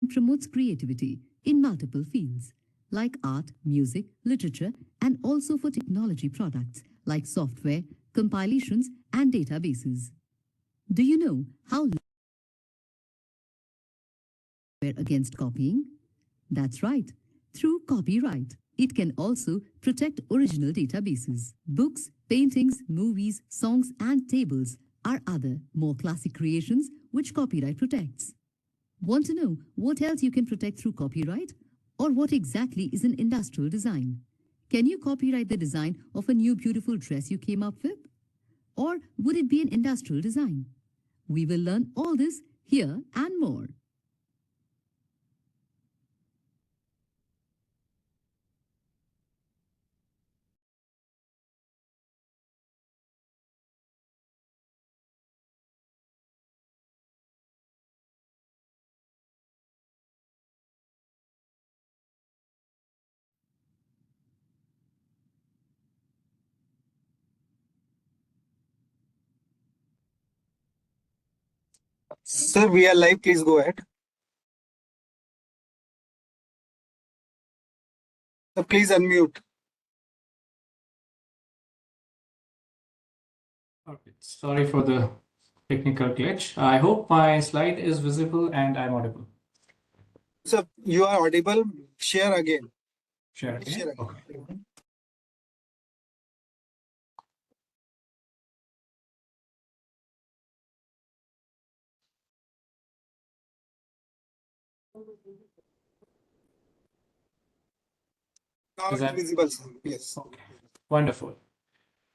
promotes creativity in multiple fields like art, music, literature, and also for technology products like software, compilations, and databases. Do you know how we're against copying? That's right, through copyright. It can also protect original databases. Books, paintings, movies, songs, and tables are other, more classic creations which copyright protects. Want to know what else you can protect through copyright? Or what exactly is an industrial design? Can you copyright the design of a new beautiful dress you came up with? Or would it be an industrial design? We will learn all this here and more. Sir, we are live. Please go ahead. Sir, please unmute. Okay, sorry for the technical glitch. I hope my slide is visible and I'm audible. Sir, you are audible. Share again. Share again. Share again. Okay. Now Is it's that visible, sir. Yes. okay? Wonderful.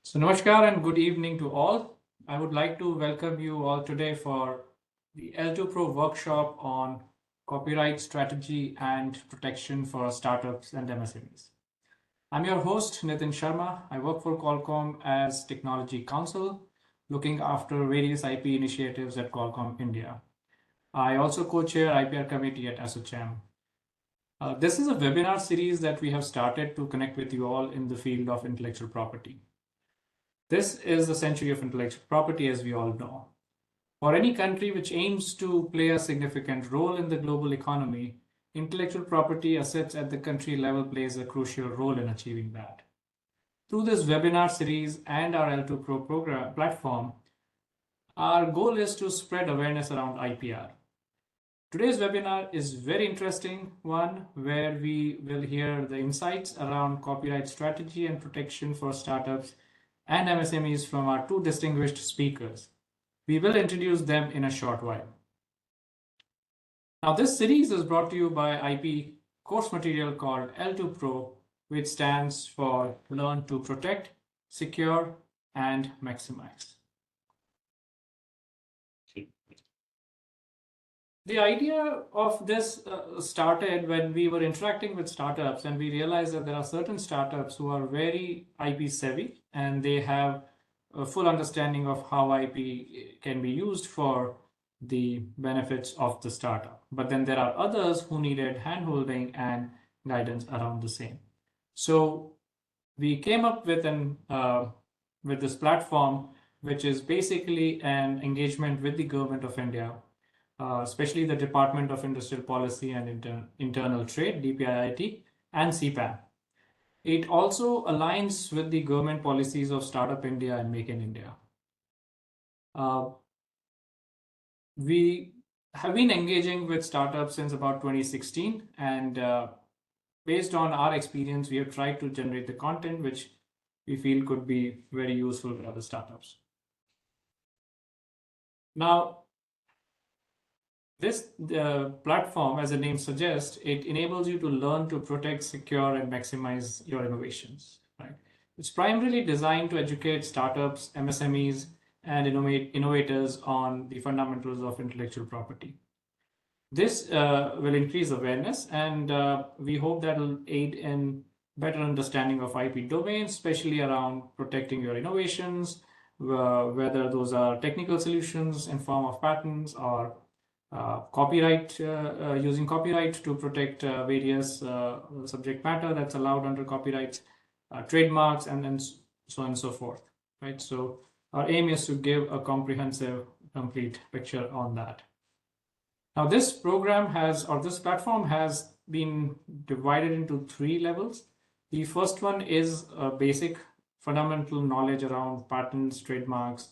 So namaskar and good evening to all. I would like to welcome you all today for the L2 Pro workshop on copyright strategy and protection for startups and MSMEs. I'm your host, Nitin Sharma. I work for Qualcomm as Technology Counsel, looking after various IP initiatives at Qualcomm India. I also co-chair IPR committee at ASSOCHAM. This is a webinar series that we have started to connect with you all in the field of intellectual property. This is the century of intellectual property, as we all know. For any country which aims to play a significant role in the global economy, intellectual property assets at the country level plays a crucial role in achieving that. Through this webinar series and our L2 Pro program platform, our goal is to spread awareness around IPR. Today's webinar is very interesting one where we will hear the insights around copyright strategy and protection for startups and MSMEs from our two distinguished speakers. We will introduce them in a short while. Now, this series is brought to you by IP course material called L2 Pro, which stands for Learn to Protect, Secure, and Maximize. The idea of this started when we were interacting with startups and we realized that there are certain startups who are very IP savvy and they have a full understanding of how IP can be used for the benefits of the startup. But then there are others who needed handholding and guidance around the same. So we came up with with this platform, which is basically an engagement with the government of India, especially the Department of Industrial Policy and Internal Trade, DPIIT, and CPAM. It also aligns with the government policies of Startup India and Make in India. We have been engaging with startups since about 2016, and based on our experience, we have tried to generate the content which we feel could be very useful for other startups. Now, this platform, as the name suggests, it enables you to learn to protect, secure, and maximize your innovations. Right? It's primarily designed to educate startups, MSMEs, and innovators on the fundamentals of intellectual property. This will increase awareness, and we hope that will aid in better understanding of IP domains, especially around protecting your innovations, whether those are technical solutions in form of patents or copyright, using copyright to protect various subject matter that's allowed under copyright, trademarks, and then so on and so forth, right? So our aim is to give a comprehensive, complete picture on that. Now, this program has, or this platform has been divided into 3 levels. The first one is a basic fundamental knowledge around patents, trademarks,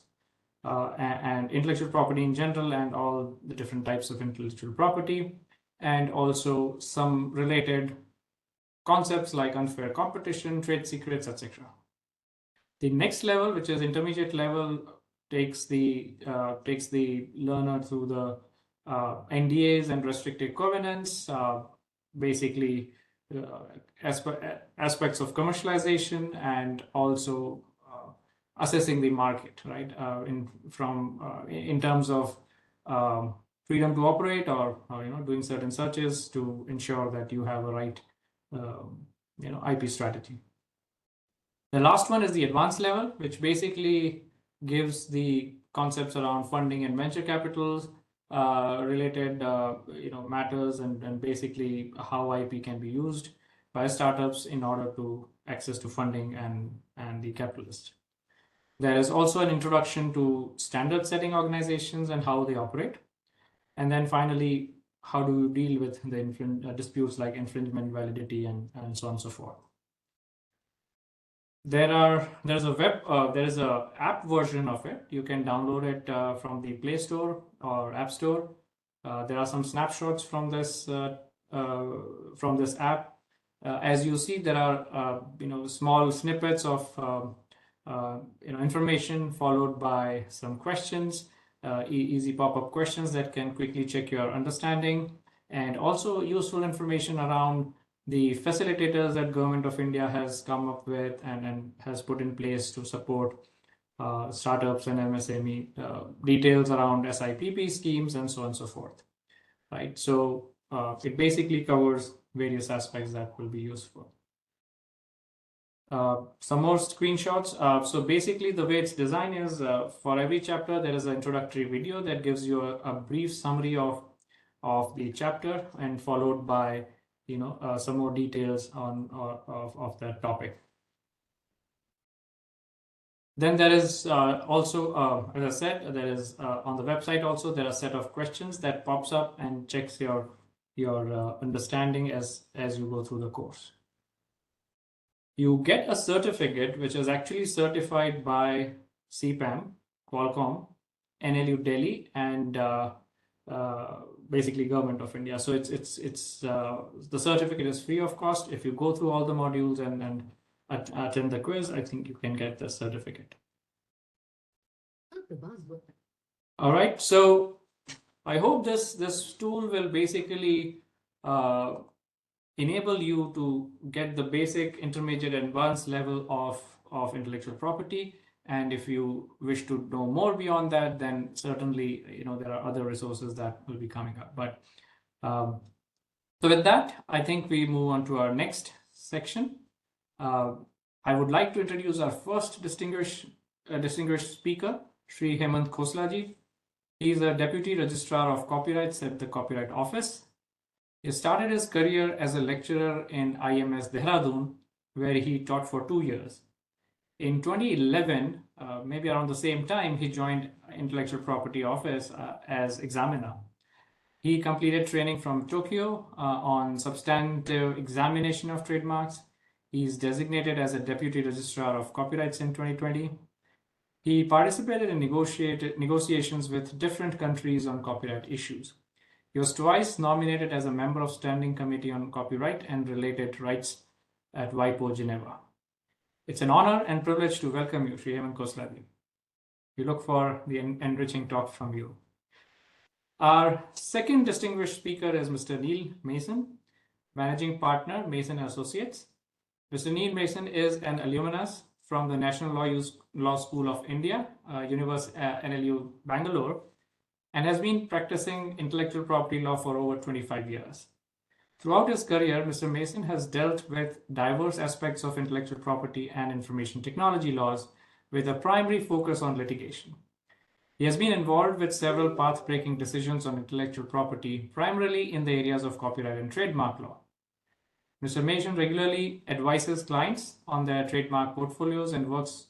and intellectual property in general, and all the different types of intellectual property, and also some related concepts like unfair competition, trade secrets, etc. The next level, which is intermediate level, takes the learner through the NDAs and restricted covenants, basically aspects of commercialization, and also assessing the market, right? In terms of freedom to operate, or doing certain searches to ensure that you have a right IP strategy. The last one is the advanced level, which basically gives the concepts around funding and venture capitals related matters, and basically how IP can be used by startups in order to access to funding and the capitalist. There is also an introduction to standard setting organizations and how they operate. And then finally, how do you deal with the disputes like infringement, validity, and so on and so forth. There's a app version of it. You can download it from the Play Store or App Store. There are some snapshots from this app. As you see, there are small snippets of information followed by some questions, easy pop-up questions that can quickly check your understanding, and also useful information around the facilitators that Government of India has come up with and has put in place to support startups and MSME, details around SIPP schemes, and so on and so forth, right? So it basically covers various aspects that will be useful. Some more screenshots. So basically the way it's designed is for every chapter there is an introductory video that gives you a brief summary of the chapter, and followed by some more details of that topic. Then there is also, as I said, there is on the website also there are a set of questions that pops up and checks your understanding as you go through the course. You get a certificate which is actually certified by CPAM, Qualcomm, NLU Delhi, and basically Government of India. So it's the certificate is free of cost. If you go through all the modules and attend the quiz, I think you can get the certificate. All right, so I hope this tool will basically enable you to get the basic, intermediate, and advanced level of intellectual property. And if you wish to know more beyond that, then certainly there are other resources that will be coming up. But so with that, I think we move on to our next section. I would like to introduce our first distinguished speaker, Sri Hemant Khoslaji. He is a Deputy Registrar of Copyrights at the Copyright Office. He started his career as a lecturer in IMS Dehradun, where he taught for 2 years. In 2011, maybe around the same time, he joined Intellectual Property Office as examiner. He completed training from Tokyo on substantive examination of trademarks. He is designated as a Deputy Registrar of Copyrights in 2020. He participated in negotiations with different countries on copyright issues. He was twice nominated as a member of Standing Committee on Copyright and Related Rights at WIPO, Geneva. It's an honor and privilege to welcome you, Sri Hemant Khoslaji. We look for the enriching talk from you. Our second distinguished speaker is Mr. Neil Mason, Managing Partner, Mason Associates. Mr. Neil Mason is an alumnus from the National Law School of India, NLU Bangalore, and has been practicing intellectual property law for over 25 years. Throughout his career, Mr. Mason has dealt with diverse aspects of intellectual property and information technology laws with a primary focus on litigation. He has been involved with several path-breaking decisions on intellectual property, primarily in the areas of copyright and trademark law. Mr. Mason regularly advises clients on their trademark portfolios and works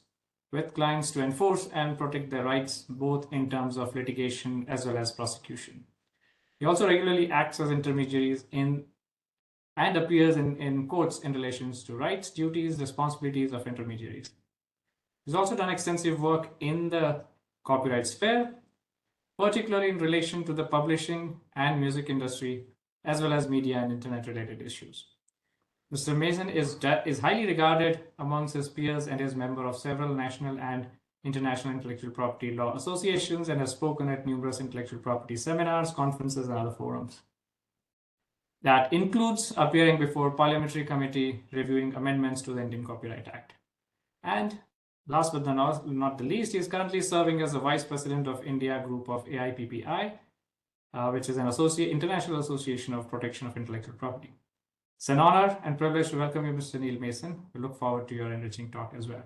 with clients to enforce and protect their rights, both in terms of litigation as well as prosecution. He also regularly acts as intermediaries in and appears in courts in relations to rights, duties, responsibilities of intermediaries. He's also done extensive work in the copyright sphere, particularly in relation to the publishing and music industry, as well as media and internet related issues. Mr. Mason is highly regarded amongst his peers and is member of several national and international intellectual property law associations and has spoken at numerous intellectual property seminars, conferences, and other forums. That includes appearing before Parliamentary Committee reviewing amendments to the Indian Copyright Act. And last but not the least, he is currently serving as the Vice President of India Group of AIPPI, which is an international association of protection of intellectual property. It's an honor and privilege to welcome you, Mr. Neil Mason. We look forward to your enriching talk as well.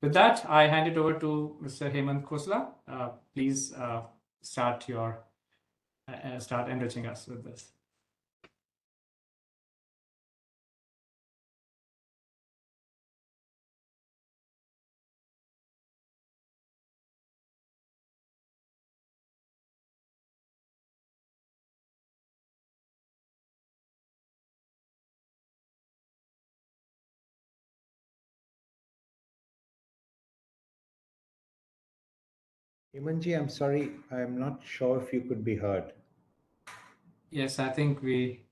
With that, I hand it over to Mr. Hemant Khosla. Please start enriching us with this. Hemanji, I'm sorry, I'm not sure if you could be heard. Yes, I think we.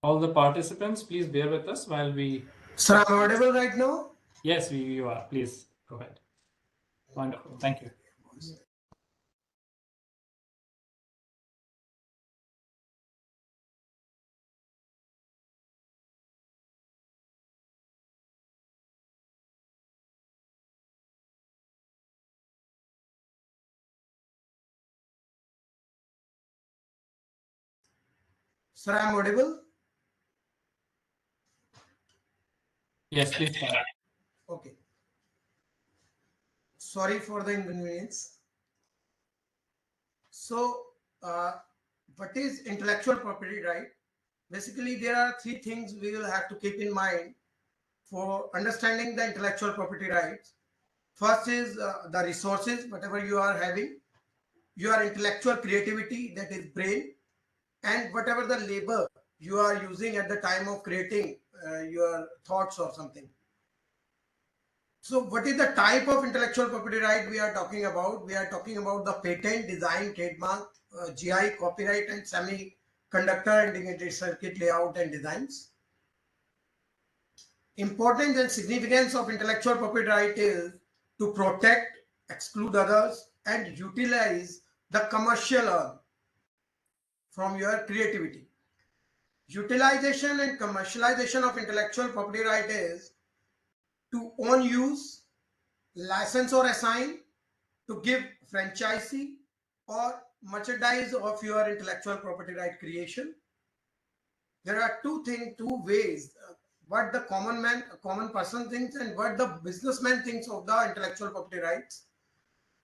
All the participants, please bear with us while we. Sir, I'm audible right now? Yes, you are. Please go ahead. Wonderful. Thank you. Sir, I'm audible? Yes, please start. Okay. Sorry for the inconvenience. So, what is intellectual property right? Basically, there are three things we will have to keep in mind for understanding the intellectual property rights. First is the resources, whatever you are having, your intellectual creativity, that is brain, and whatever the labor you are using at the time of creating your thoughts or something. So what is the type of intellectual property right we are talking about? We are talking about the patent, design, trademark, GI, copyright, and semiconductor integrated circuit layout and designs. Importance and significance of intellectual property right is to protect, exclude others, and utilize the commercial earn from your creativity. Utilization and commercialization of intellectual property right is to own, use, license or assign, to give franchisee or merchandise of your intellectual property right creation. There are two ways, what the common person thinks and what the businessman thinks of the intellectual property rights.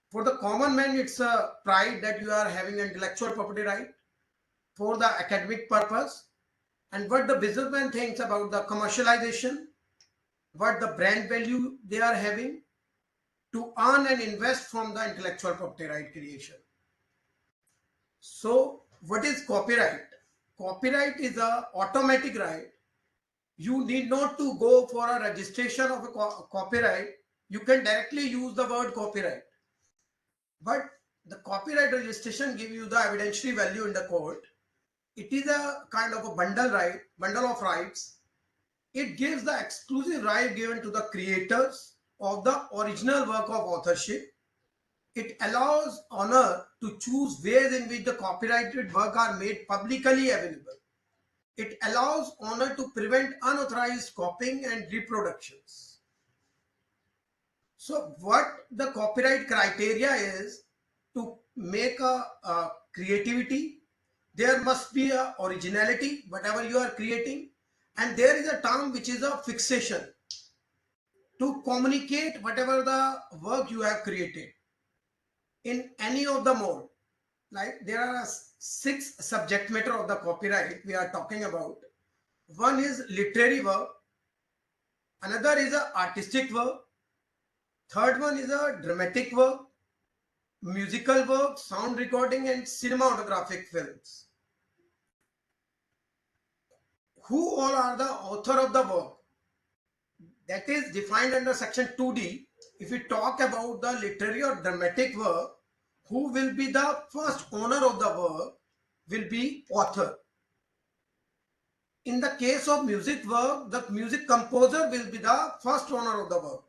For the common man, it's a pride that you are having intellectual property right for the academic purpose. And what the businessman thinks about the commercialization, what the brand value they are having to earn and invest from the intellectual property right creation. So what is copyright? Copyright is a automatic right. You need not to go for a registration of a copyright. You can directly use the word copyright. But the copyright registration gives you the evidentiary value in the court. It is a kind of a bundle of rights. It gives the exclusive right given to the creators of the original work of authorship. It allows owner to choose ways in which the copyrighted work are made publicly available. It allows owner to prevent unauthorized copying and reproductions. So what the copyright criteria is, to make a creativity, there must be a originality, whatever you are creating, and there is a term which is a fixation, to communicate whatever the work you have created in any of the mode. Like there are 6 subject matter of the copyright we are talking about. One is literary work, another is a artistic work, third one is a dramatic work, musical work, sound recording, and cinematographic films. Who all are the author of the work? That is defined under section 2D. If we talk about the literary or dramatic work, who will be the first owner of the work will be author. In the case of music work, the music composer will be the first owner of the work.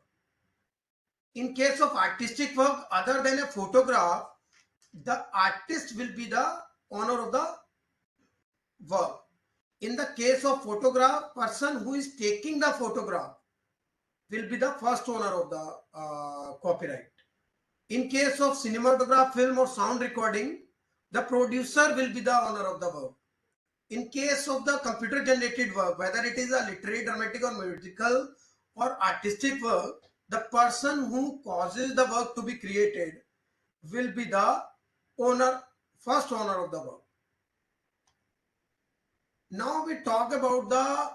In case of artistic work, other than a photograph, the artist will be the owner of the work. In the case of photograph, person who is taking the photograph will be the first owner of the copyright. In case of cinematograph, film or sound recording, the producer will be the owner of the work. In case of the computer generated work, whether it is a literary, dramatic or musical or artistic work, the person who causes the work to be created will be the owner, first owner of the work. Now we talk about the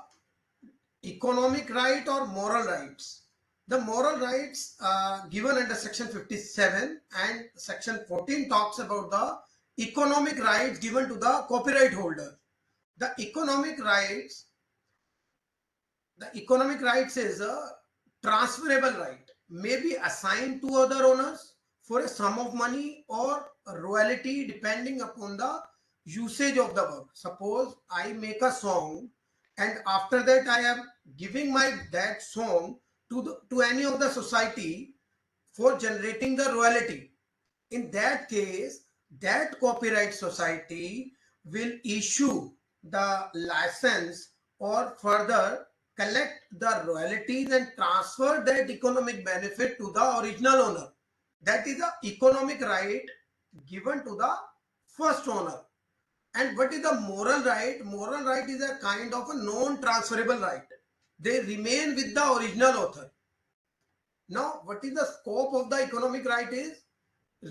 economic right or moral rights. The moral rights given under section 57 and section 14 talks about the economic rights given to the copyright holder. The economic rights is a transferable right, may be assigned to other owners for a sum of money or a royalty depending upon the usage of the work. Suppose I make a song and after that I am giving that song to any of the society for generating the royalty. In that case, that copyright society will issue the license or further collect the royalties and transfer that economic benefit to the original owner. That is the economic right given to the first owner. And what is the moral right? Moral right is a kind of a non-transferable right. They remain with the original author. Now, what is the scope of the economic right is?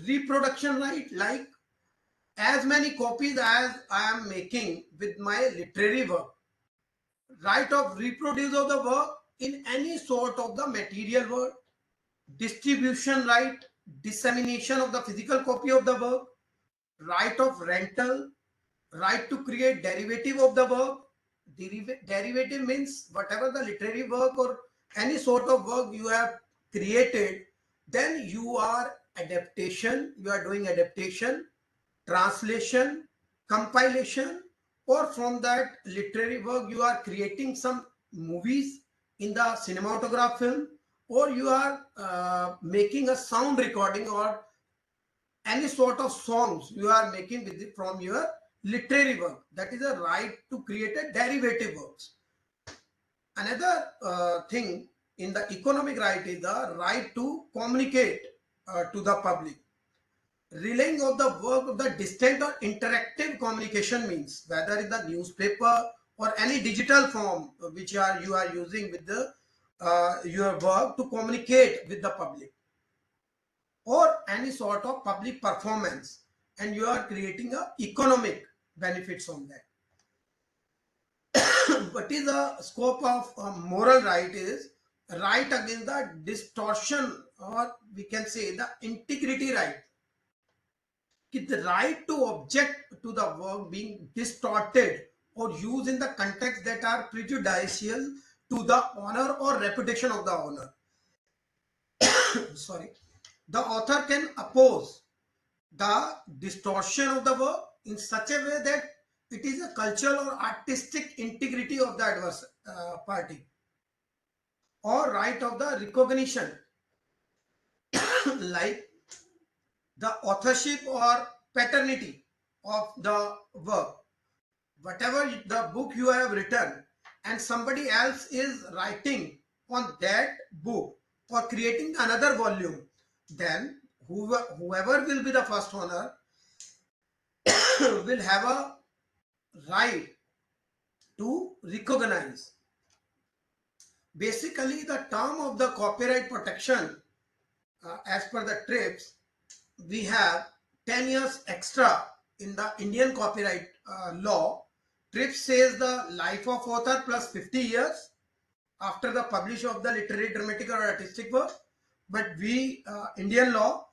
Reproduction right, like as many copies as I am making with my literary work. Right of reproduce of the work in any sort of the material work. Distribution right, dissemination of the physical copy of the work. Right of rental, right to create derivative of the work. Derivative means whatever the literary work or any sort of work you have created, then you are doing adaptation, translation, compilation, or from that literary work you are creating some movies in the cinematograph film, or you are making a sound recording or any sort of songs you are making from your literary work. That is a right to create a derivative works. Another thing in the economic right is the right to communicate to the public. Relaying of the work of the distant or interactive communication means whether in the newspaper or any digital form which you are using with the your work to communicate with the public, or any sort of public performance, and you are creating a economic benefits on that. What is the scope of moral right is right against the distortion, or we can say the integrity right. The right to object to the work being distorted or used in the context that are prejudicial to the honor or reputation of the owner. Sorry. The author can oppose the distortion of the work in such a way that it is a cultural or artistic integrity of the adverse party, or right of the recognition like the authorship or paternity of the work. Whatever the book you have written and somebody else is writing on that book for creating another volume, then whoever will be the first owner will have a right to recognize. Basically, the term of the copyright protection, as per the TRIPS, we have 10 years extra in the Indian copyright law. TRIPS says the life of author plus 50 years after the publish of the literary, dramatic or artistic work. But we, Indian law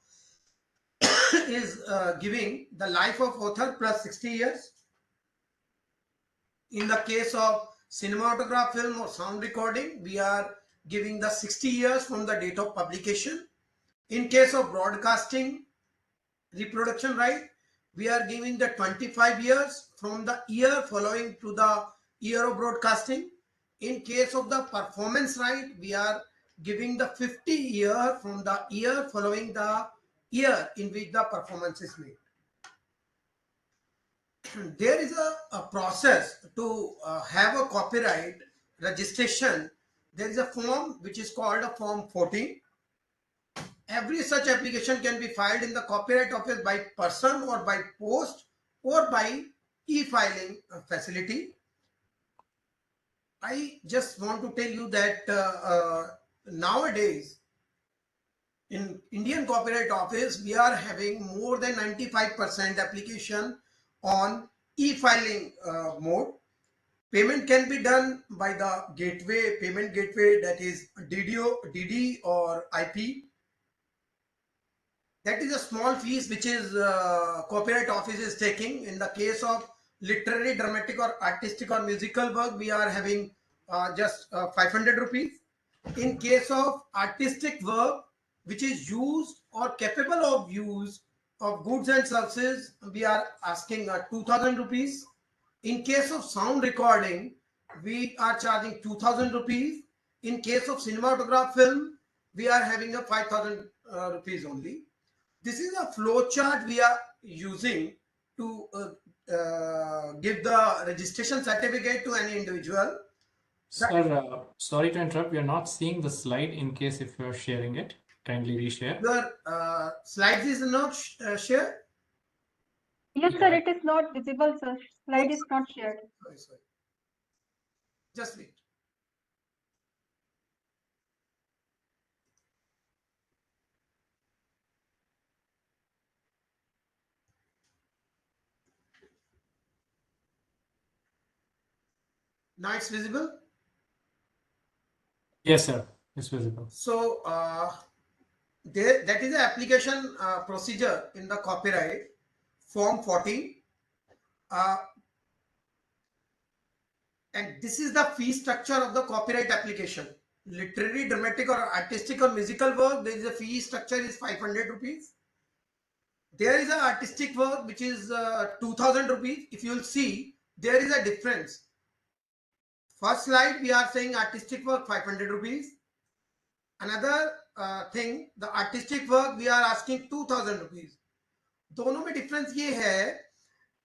is giving the life of author plus 60 years. In the case of cinematograph, film or sound recording, we are giving the 60 years from the date of publication. In case of broadcasting reproduction right, we are giving the 25 years from the year following to the year of broadcasting. In case of the performance right, we are giving the 50 year from the year following the year in which the performance is made. There is a process to have a copyright registration. There is a form which is called a form 14. Every such application can be filed in the Copyright Office by person or by post or by e-filing facility. I just want to tell you that nowadays in Indian Copyright Office, we are having more than 95% application on e-filing mode. Payment can be done by the gateway, payment gateway, that is DD or IP. That is a small fees which is Copyright Office is taking. In the case of literary, dramatic or artistic or musical work, we are having just 500 rupees. In case of artistic work which is used or capable of use of goods and services, we are asking 2000 rupees. In case of sound recording, we are charging 2000 rupees. In case of cinematograph film, we are having a 5000 rupees only. This is a flow chart we are using to give the registration certificate to any individual. Sir, sorry to interrupt. We are not seeing the slide in case if you are sharing it. Kindly reshare. Your slides is not shared? Yes, sir, it is not visible, sir. Slide is not shared. Sorry. Just wait. Now it's visible. Yes, sir. It's visible. So that is the application procedure in the copyright form 14. And this is the fee structure of the copyright application. Literary, dramatic or artistic or musical work, there is a fee structure is 500 rupees. There is an artistic work which is 2000 rupees. If you will see, there is a difference. First slide, we are saying artistic work 500 rupees. Another thing, the artistic work we are asking 2000 rupees. दोनों में difference ये है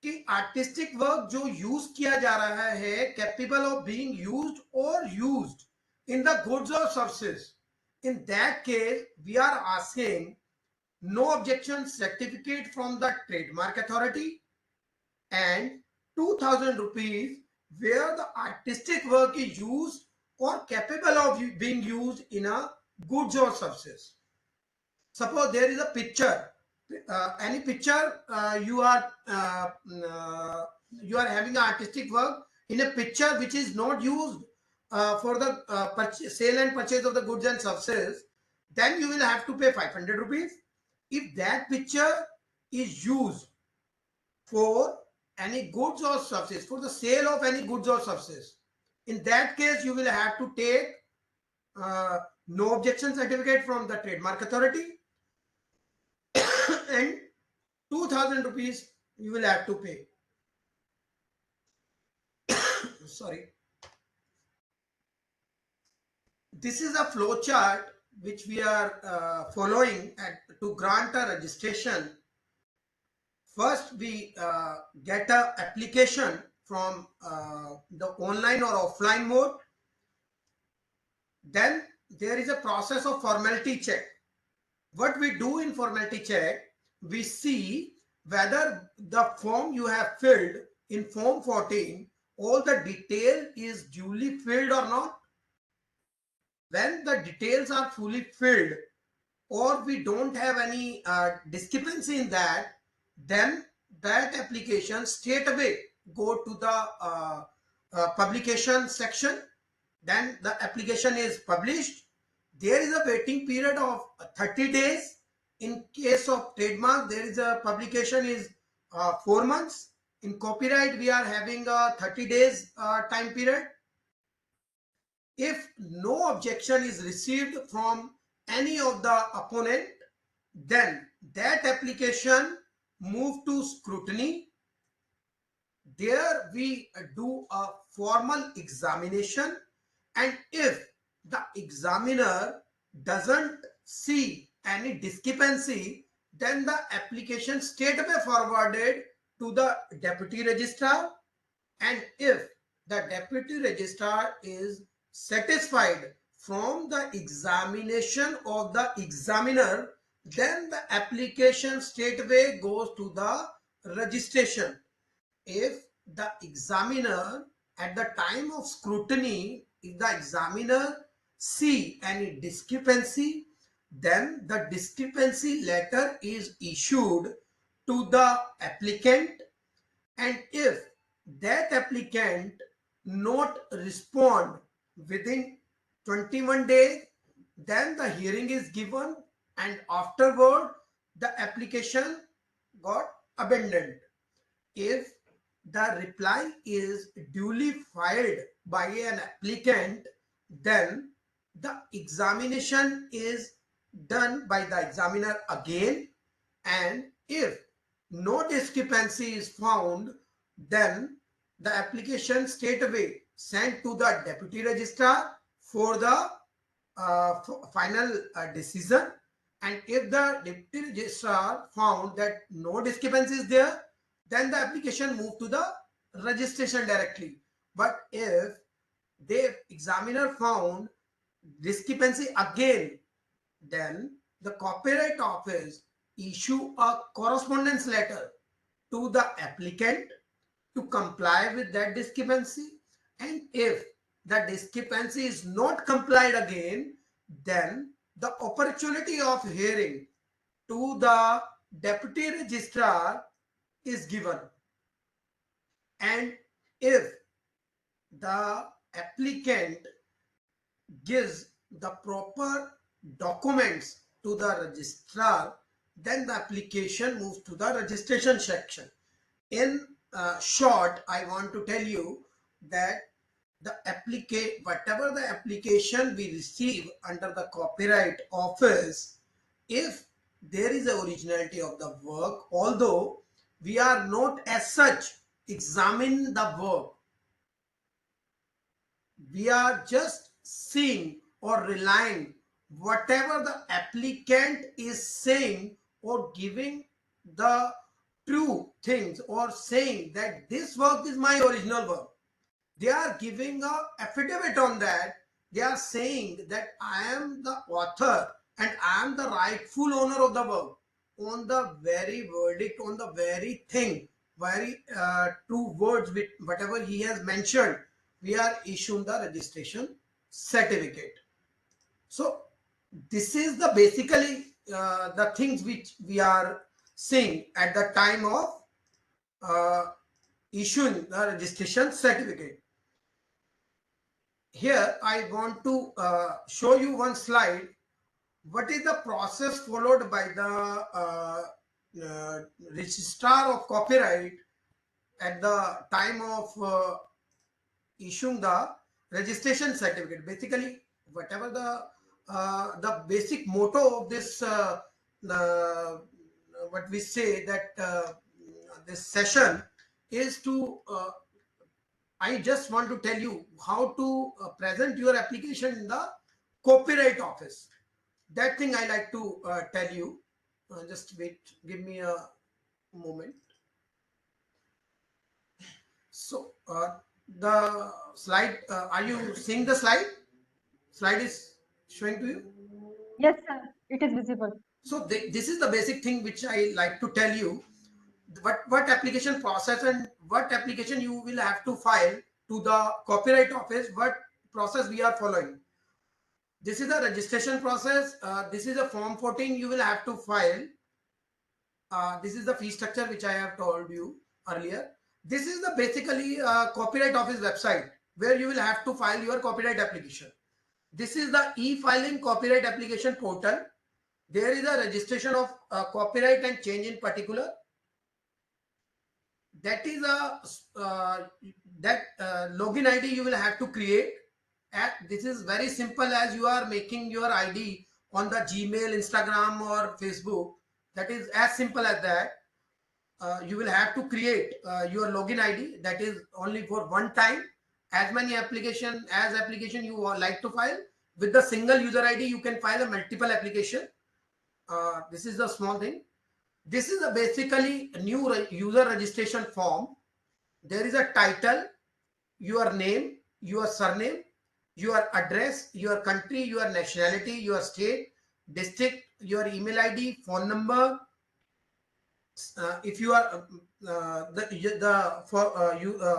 कि artistic work जो use किया जा रहा है कैपेबल ऑफ बीइंग यूज्ड और यूज्ड इन द गुड्स और services, in that case we are asking no objection certificate from the trademark authority and 2000 rupees where the artistic work is used or capable of being used in a goods or services. Suppose there is a picture, any picture you are having an artistic work in a picture which is not used for the sale and purchase of the goods and services, then you will have to pay 500 rupees. If that picture is used for any goods or services, for the sale of any goods or services, in that case you will have to take no objection certificate from the trademark authority and 2000 rupees you will have to pay. Sorry. This is a flow chart which we are following to grant a registration. First, we get a application from the online or offline mode. Then there is a process of formality check. What we do in formality check, we see whether the form you have filled in form 14, all the detail is duly filled or not. When the details are fully filled or we don't have any discrepancy in that, then that application straight away go to the publication section. Then the application is published. There is a waiting period of 30 days. In case of trademark, there is a publication is 4 months. In copyright, we are having a 30 days time period. If no objection is received from any of the opponent, then that application move to scrutiny. There we do a formal examination, and if the examiner doesn't see any discrepancy, then the application straight away forwarded to the deputy registrar, and if the deputy registrar is satisfied from the examination of the examiner, then the application straight away goes to the registration. If the examiner at the time of scrutiny, if the examiner see any discrepancy, then the discrepancy letter is issued to the applicant, and if that applicant not respond within 21 days, then the hearing is given, and afterward the application got abandoned. If the reply is duly filed by an applicant, then the examination is done by the examiner again, and if no discrepancy is found, then the application straight away sent to the deputy registrar for the final decision. And if the deputy registrar found that no discrepancy is there, then the application moved to the registration directly. But if the examiner found discrepancy again, then the Copyright Office issue a correspondence letter to the applicant to comply with that discrepancy. And if the discrepancy is not complied again, then the opportunity of hearing to the deputy registrar is given. And if the applicant gives the proper documents to the registrar, then the application moves to the registration section. In short, I want to tell you that whatever the application we receive under the Copyright Office, if there is a originality of the work, although we are not as such examine the work, we are just seeing or relying whatever the applicant is saying or giving the true things or saying that this work is my original work. They are giving a affidavit on that. They are saying that I am the author and I am the rightful owner of the work. On the very verdict, on the very thing, very true words with whatever he has mentioned, we are issuing the registration certificate. So this is the basically the things which we are seeing at the time of issuing the registration certificate. Here I want to show you one slide. What is the process followed by the registrar of copyright at the time of issuing the registration certificate? Basically, whatever the basic motto of this what we say that this session is to I just want to tell you how to present your application in the Copyright Office. that thing I like to tell you. Just wait, give me a moment. So the slide, are you seeing the slide? Slide is showing to you. Yes, sir. It is visible. So this is the basic thing which I like to tell you. What application process and what application you will have to file to the copyright office, what process we are following. This is the registration process. This is a form 14 you will have to file. This is the fee structure which I have told you earlier. This is the basically copyright office website where you will have to file your copyright application. This is the e-filing copyright application portal. There is a registration of copyright and change in particular. That is a login ID you will have to create. This is very simple, as you are making your ID on the Gmail, Instagram, or Facebook. That is as simple as that. You will have to create your login ID. That is only for one time. As many application you like to file, with the single user ID you can file a multiple application. This is the small thing. This is a basically a new user registration form. There is a title, your name, your surname, your address, your country, your nationality, your state, district, your email ID, phone number. If you are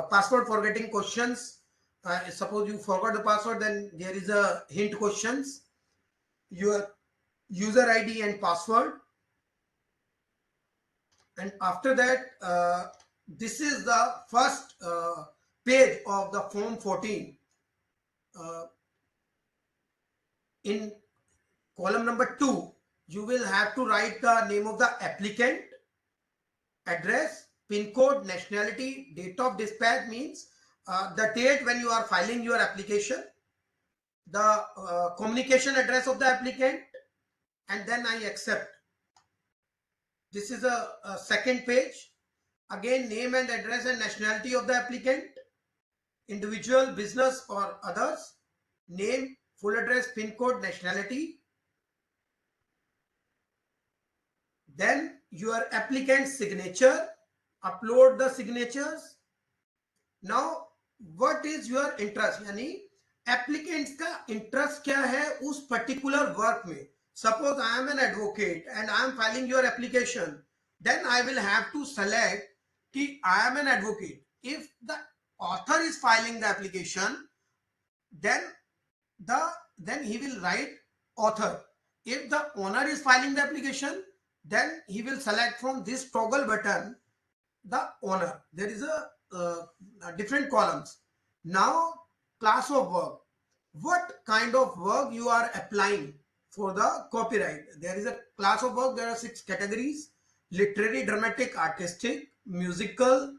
password forgetting questions, suppose you forgot the password, then there is a hint questions, your user ID and password. And after that, this is the first page of the form 14. In column number 2, you will have to write the name of the applicant, address, pin code, nationality, date of dispatch means the date when you are filing your application, the communication address of the applicant, and then I accept. This is a second page. Again, name and address and nationality of the applicant, individual, business, or others, name, full address, pin code, nationality. Then your applicant's signature, upload the signatures. Now, what is your interest? यानी applicants का interest क्या है उस particular work में. Suppose I am an advocate and I am filing your application, then I will have to select कि I am an advocate. If the author is filing the application, then he will write author. If the owner is filing the application, then he will select from this toggle button the owner. There is a different columns. Now, class of work. What kind of work you are applying for the copyright? There is a class of work. There are 6 categories: literary, dramatic, artistic, musical,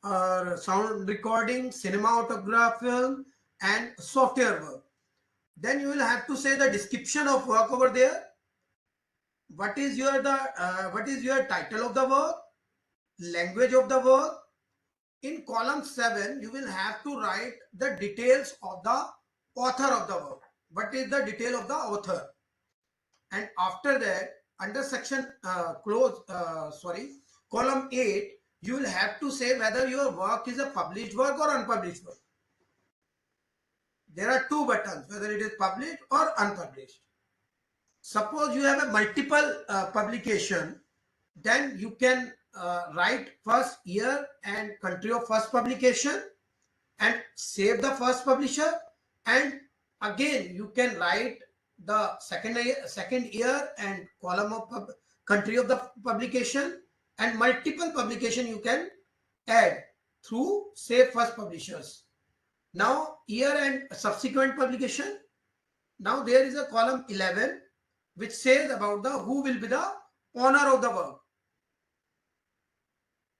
sound recording, cinematograph, film, and software work. Then you will have to say the description of work over there. What is your title of the work, language of the work. In column 7, you will have to write the details of the author of the work. What is the detail of the author? And after that, under section column 8, you will have to say whether your work is a published work or unpublished work. There are 2 buttons, whether it is published or unpublished. Suppose you have a multiple publication, then you can write first year and country of first publication and save the first publisher, and again you can write the second year and column of country of the publication, and multiple publication you can add through save first publishers. Now year and subsequent publication. Now there is a column 11 which says about the who will be the owner of the work.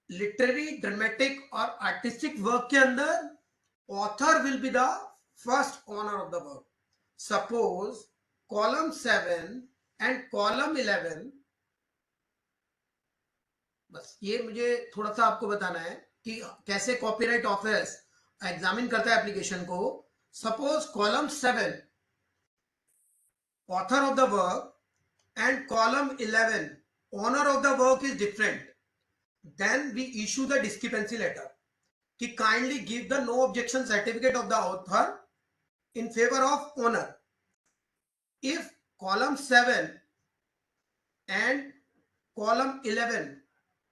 Literary, dramatic और artistic work के अंदर author will be the first owner of the work. Suppose column 7 and column 11, बस ये मुझे थोड़ा सा आपको बताना है कि कैसे कॉपीराइट ऑफिस एग्जामिन करता है एप्लीकेशन को. Suppose column 7, author of the work, and column 11, owner of the work is different, then we issue the discrepancy letter. Ki kindly give the no objection certificate of the author in favor of owner. If column 7 and column 11,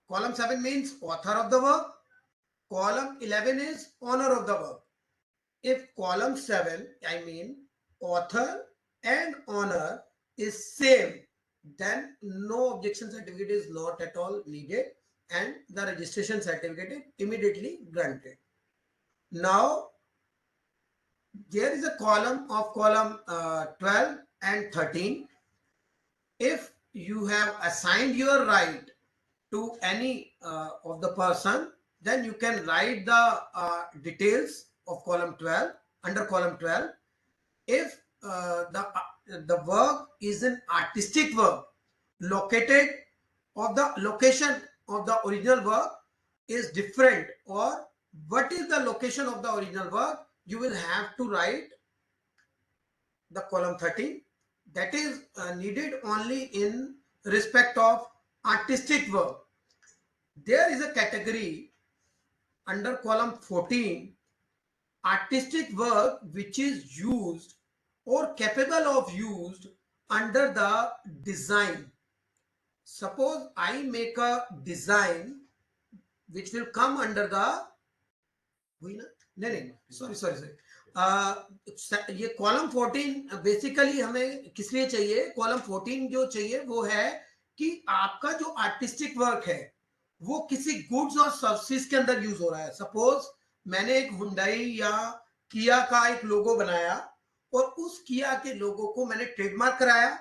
column 7 means author of the work, column 11 is owner of the work. If column 7, I mean author and owner is same, then no objection certificate is not at all needed and the registration certificate is immediately granted. Now, there is a column of column 12 and 13. If you have assigned your right to any of the person, then you can write the details of column 12 under column 12. If the work is an artistic work, located of the location of the original work is different, or what is the location of the original work, you will have to write the column 13. That is needed only in respect of artistic work. There is a category under column 14, artistic work which is used or capable of used under the design. Suppose I make a design which will come under the नहीं sorry ये column 14 basically हमें किस लिए चाहिए, column 14 जो चाहिए वो है कि आपका जो आर्टिस्टिक वर्क है वो किसी गुड्स और सर्विसेज के अंदर यूज हो रहा है. सपोज मैंने एक हुंडई या किया का एक लोगो बनाया और उस किया के लोगो को मैंने ट्रेडमार्क कराया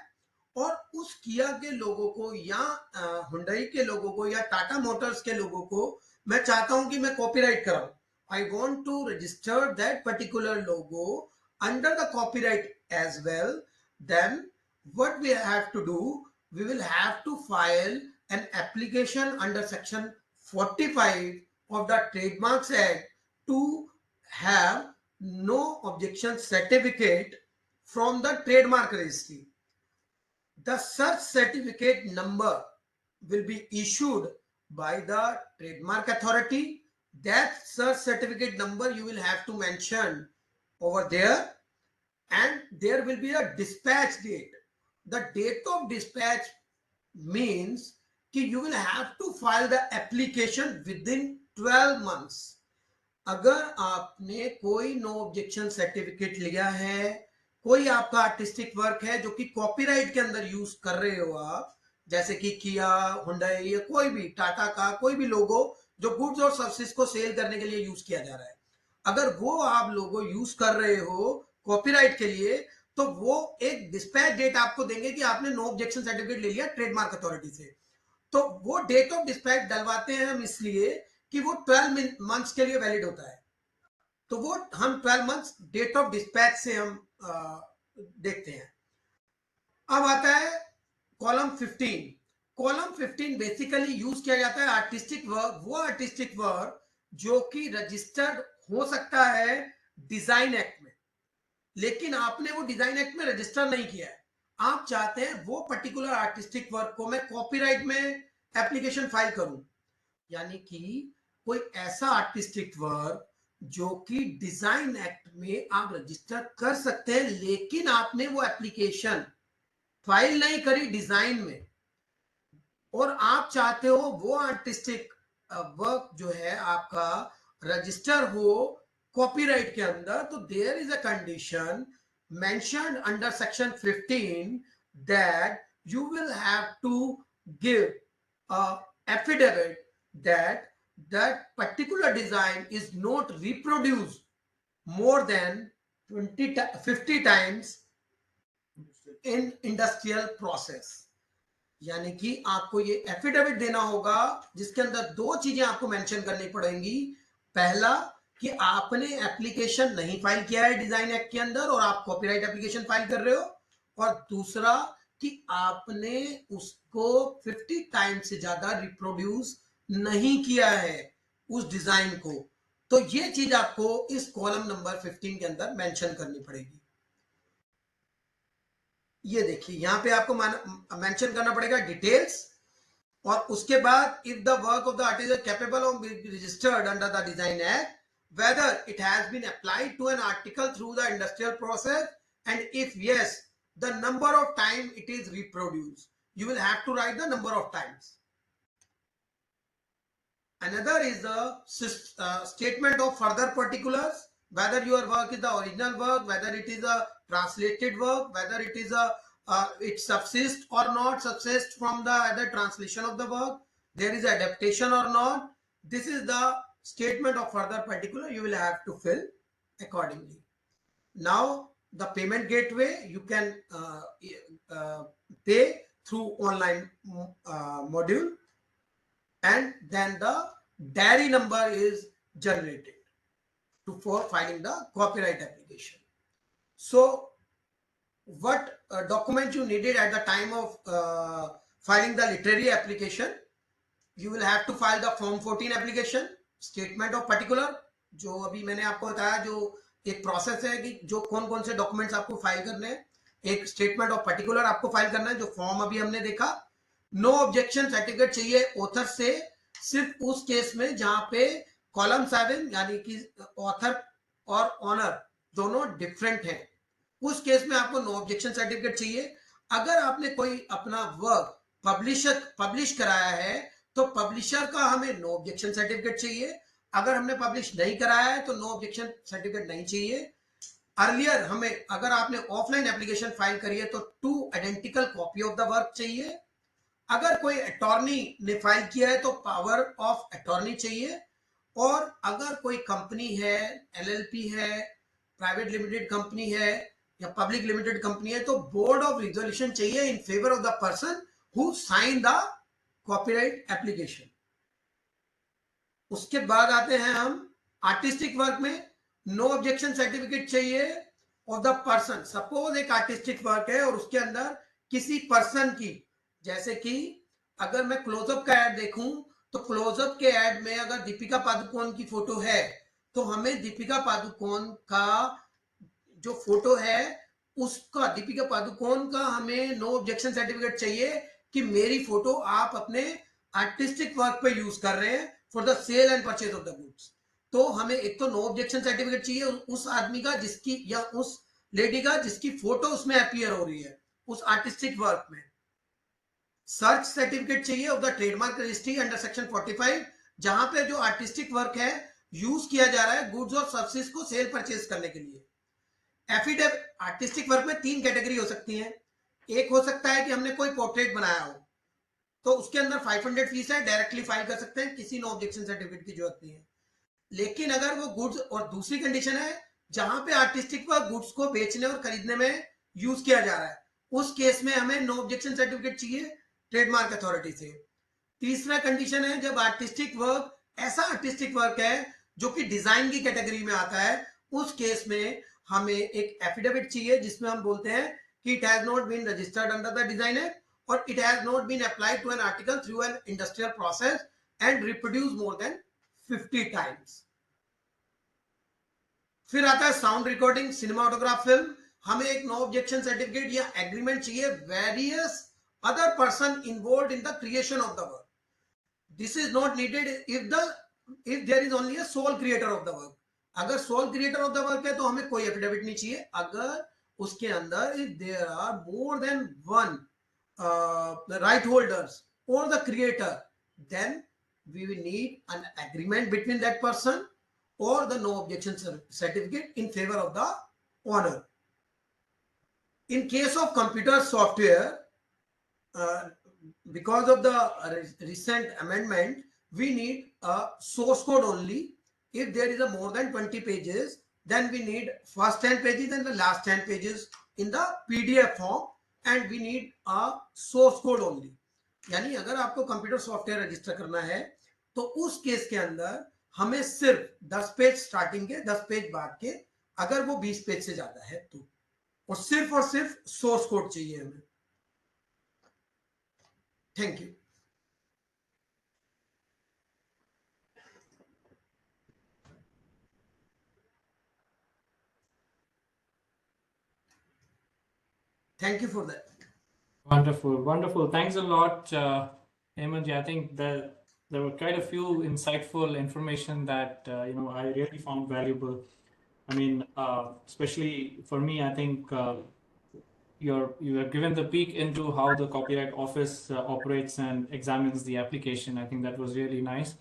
और उस किया के लोगो को या हुंडई के लोगो को या टाटा मोटर्स के लोगो को मैं चाहता हूं कि मैं copyright कराऊं. I want to register that particular logo under the copyright as well. Then what we have to do, we will have to file an application under section 45 of the Trademarks Act to have no objection certificate from the trademark registry. The such certificate number will be issued by the trademark authority. That search certificate number you will have to mention over there, and there will be a dispatch date. The date of dispatch means कि you will have to file the application within 12 months. अगर आपने कोई no objection certificate लिया है, कोई आपका artistic work है जो कि कॉपीराइट के अंदर यूज कर रहे हो आप, जैसे कि किया, हुंडई या कोई भी टाटा का कोई भी लोगो जो गुड्स और सर्विसेज को सेल करने के लिए यूज किया जा रहा है, अगर वो आप लोगो यूज कर रहे हो कॉपीराइट के लिए, तो वो एक डिस्पैच डेट आपको देंगे कि आपने नो ऑब्जेक्शन सर्टिफिकेट ले लिया ट्रेडमार्क अथॉरिटी से. तो वो डेट ऑफ डिस्पैच डलवाते हैं हम इसलिए कि वो 12 मंथ्स के लिए वैलिड होता है. तो वो हम 12 मंथ्स डेट ऑफ डिस्पैच से हम देखते हैं. अब आता है कॉलम 15. कॉलम 15 बेसिकली यूज किया जाता है आर्टिस्टिक वर्क, वो आर्टिस्टिक वर्क जो कि रजिस्टर्ड हो सकता है डिजाइन एक्ट में, लेकिन आपने वो डिजाइन एक्ट में रजिस्टर नहीं किया है. आप चाहते हैं वो पर्टिकुलर आर्टिस्टिक वर्क को मैं कॉपीराइट में एप्लीकेशन फाइल करूं, यानी कि कोई ऐसा आर्टिस्टिक वर्क जो कि डिजाइन एक्ट में आप रजिस्टर कर सकते हैं, लेकिन आपने वो एप्लीकेशन फाइल नहीं करी डिजाइन में, और आप चाहते हो वो आर्टिस्टिक वर्क जो है आपका रजिस्टर हो कॉपीराइट के अंदर. तो there is a condition mentioned under section 15 that you will have to give a affidavit that that particular design is not reproduced more than 50 times in industrial process. यानी कि आपको ये एफिडेविट देना होगा जिसके अंदर दो चीजें आपको मेंशन करनी पड़ेंगी. पहला कि आपने एप्लीकेशन नहीं फाइल किया है डिजाइन एक्ट के अंदर और आप कॉपीराइट एप्लीकेशन फाइल कर रहे हो, और दूसरा कि आपने उसको 50 टाइम से ज्यादा रिप्रोड्यूस नहीं किया है उस डिजाइन को. तो ये चीज आपको इस कॉलम नंबर 15 के अंदर मेंशन करनी पड़ेगी. ये देखिए यहाँ पे आपको मेंशन करना पड़ेगा डिटेल्स, और उसके बाद if the work of the artist is capable of registered under the design act, whether it has been applied to an article through the industrial process, and if yes, the number of time it is reproduced. You will have to write the number of times. Another is the statement of further particulars, whether your work is the original work, whether it is a translated work, whether it is a it subsists or not subsists from the translation of the work, there is adaptation or not. This is the statement of further particular you will have to fill accordingly. Now the payment gateway, you can pay through online module, and then the diary number is generated for filing the copyright application. So what document you needed at the time of filing the literary application? You will have to file the form 14 application, statement of particular, जो अभी मैंने आपको बताया, जो एक process है कि जो कौन कौन से डॉक्यूमेंट्स आपको फाइल करने हैं. एक स्टेटमेंट ऑफ पर्टिकुलर आपको फाइल करना है, जो फॉर्म अभी हमने देखा. नो ऑब्जेक्शन सर्टिफिकेट चाहिए ऑथर से, सिर्फ उस केस में जहां पे कॉलम 7 यानी कि ऑथर और ऑनर दोनों डिफरेंट हैं, उस केस में आपको नो ऑब्जेक्शन सर्टिफिकेट चाहिए. अगर आपने कोई अपना वर्क पब्लिश कराया है तो पब्लिशर का हमें नो ऑब्जेक्शन सर्टिफिकेट चाहिए. अगर हमने पब्लिश नहीं कराया है तो नो ऑब्जेक्शन सर्टिफिकेट नहीं चाहिए. अर्लियर हमें, अगर आपने ऑफलाइन एप्लीकेशन फाइल करी है तो 2 identical copy of the work चाहिए. अगर कोई अटॉर्नी ने फाइल किया है तो पावर ऑफ अटॉर्नी चाहिए. और अगर कोई कंपनी है, एलएलपी है, प्राइवेट लिमिटेड कंपनी है या पब्लिक लिमिटेड कंपनी है, तो बोर्ड ऑफ रिजोल्यूशन चाहिए in favour of the person who sign the copyright application. उसके बाद आते हैं हम आर्टिस्टिक वर्क में. नो ऑब्जेक्शन सर्टिफिकेट चाहिए ऑफ द पर्सन. सपोज एक आर्टिस्टिक वर्क है और उसके अंदर किसी पर्सन की, जैसे कि अगर मैं क्लोजअप का ऐड देखूं तो क्लोजअप के ऐड में अगर दीपिका पादुकोण की फोटो है तो हमें दीपिका पादुकोण का जो फोटो है उसका, दीपिका पादुकोण का हमें नो ऑब्जेक्शन सर्टिफिकेट चाहिए कि मेरी फोटो आप अपने आर्टिस्टिक वर्क पे यूज कर रहे हैं for the sale and purchase of the goods. तो हमें एक तो नो ऑब्जेक्शन सर्टिफिकेट चाहिए उस आदमी का जिसकी या उस लेडी का जिसकी फोटो उसमें अपीयर हो रही है उस आर्टिस्टिक वर्क में. सर्च सर्टिफिकेट चाहिए of the trademark registry under section 45, जहां पे जो आर्टिस्टिक वर्क है यूज किया जा रहा है गुड्स और सर्विसेज को सेल परचेज करने के लिए. एफिडेविट, आर्टिस्टिक वर्क में 3 कैटेगरी हो सकती है. एक हो सकता है कि हमने कोई पोर्ट्रेट बनाया हो तो उसके अंदर 500 फीस है, डायरेक्टली फाइल कर सकते हैं, किसी नो ऑब्जेक्शन सर्टिफिकेट की जरूरत नहीं है. लेकिन अगर वो गुड्स, और दूसरी कंडीशन है जहां पे आर्टिस्टिक वर्क गुड्स को बेचने और खरीदने में यूज किया जा रहा है, उस केस में हमें नो ऑब्जेक्शन सर्टिफिकेट चाहिए ट्रेडमार्क अथॉरिटी से. तीसरा कंडीशन है जब आर्टिस्टिक वर्क, ऐसा आर्टिस्टिक वर्क है जो कि डिजाइन की कैटेगरी में आता है, उस केस में हमें एक एफिडेविट चाहिए जिसमें हम बोलते हैं कि it has not been registered under the design act और it has not been applied to an article through an industrial process and reproduce more than 50 times. फिर आता है साउंड रिकॉर्डिंग, सिनेमाटोग्राफ, फिल्म. हमें एक नो ऑब्जेक्शन सर्टिफिकेट या agreement चाहिए various other person involved in the creation of the work. This is not needed if there is only a sole creator of the work. अगर sole creator of the work है तो हमें कोई affidavit नहीं चाहिए. अगर उसके अंदर if there are more than one right holders or the creator, then we will need an agreement between that person or the no objection certificate in favor of the owner. In case of computer software, because of the recent amendment, we need a source code only. If there is a more than 20 pages, then we need first 10 pages and the last 10 pages in the PDF form, and we need a source code only. यानी अगर आपको computer software register करना है तो उस case के अंदर हमें सिर्फ 10 पेज स्टार्टिंग के, 10 पेज बाद के, अगर वो 20 पेज से ज्यादा है तो, और सिर्फ सोर्स कोड चाहिए हमें. Thank you. Thank you for that. Wonderful, wonderful. Thanks a lot, Hemanji. I think that there were quite a few insightful information that I really found valuable. I mean, especially for me, I think you have given the peek into how the Copyright Office operates and examines the application. I think that was really nice.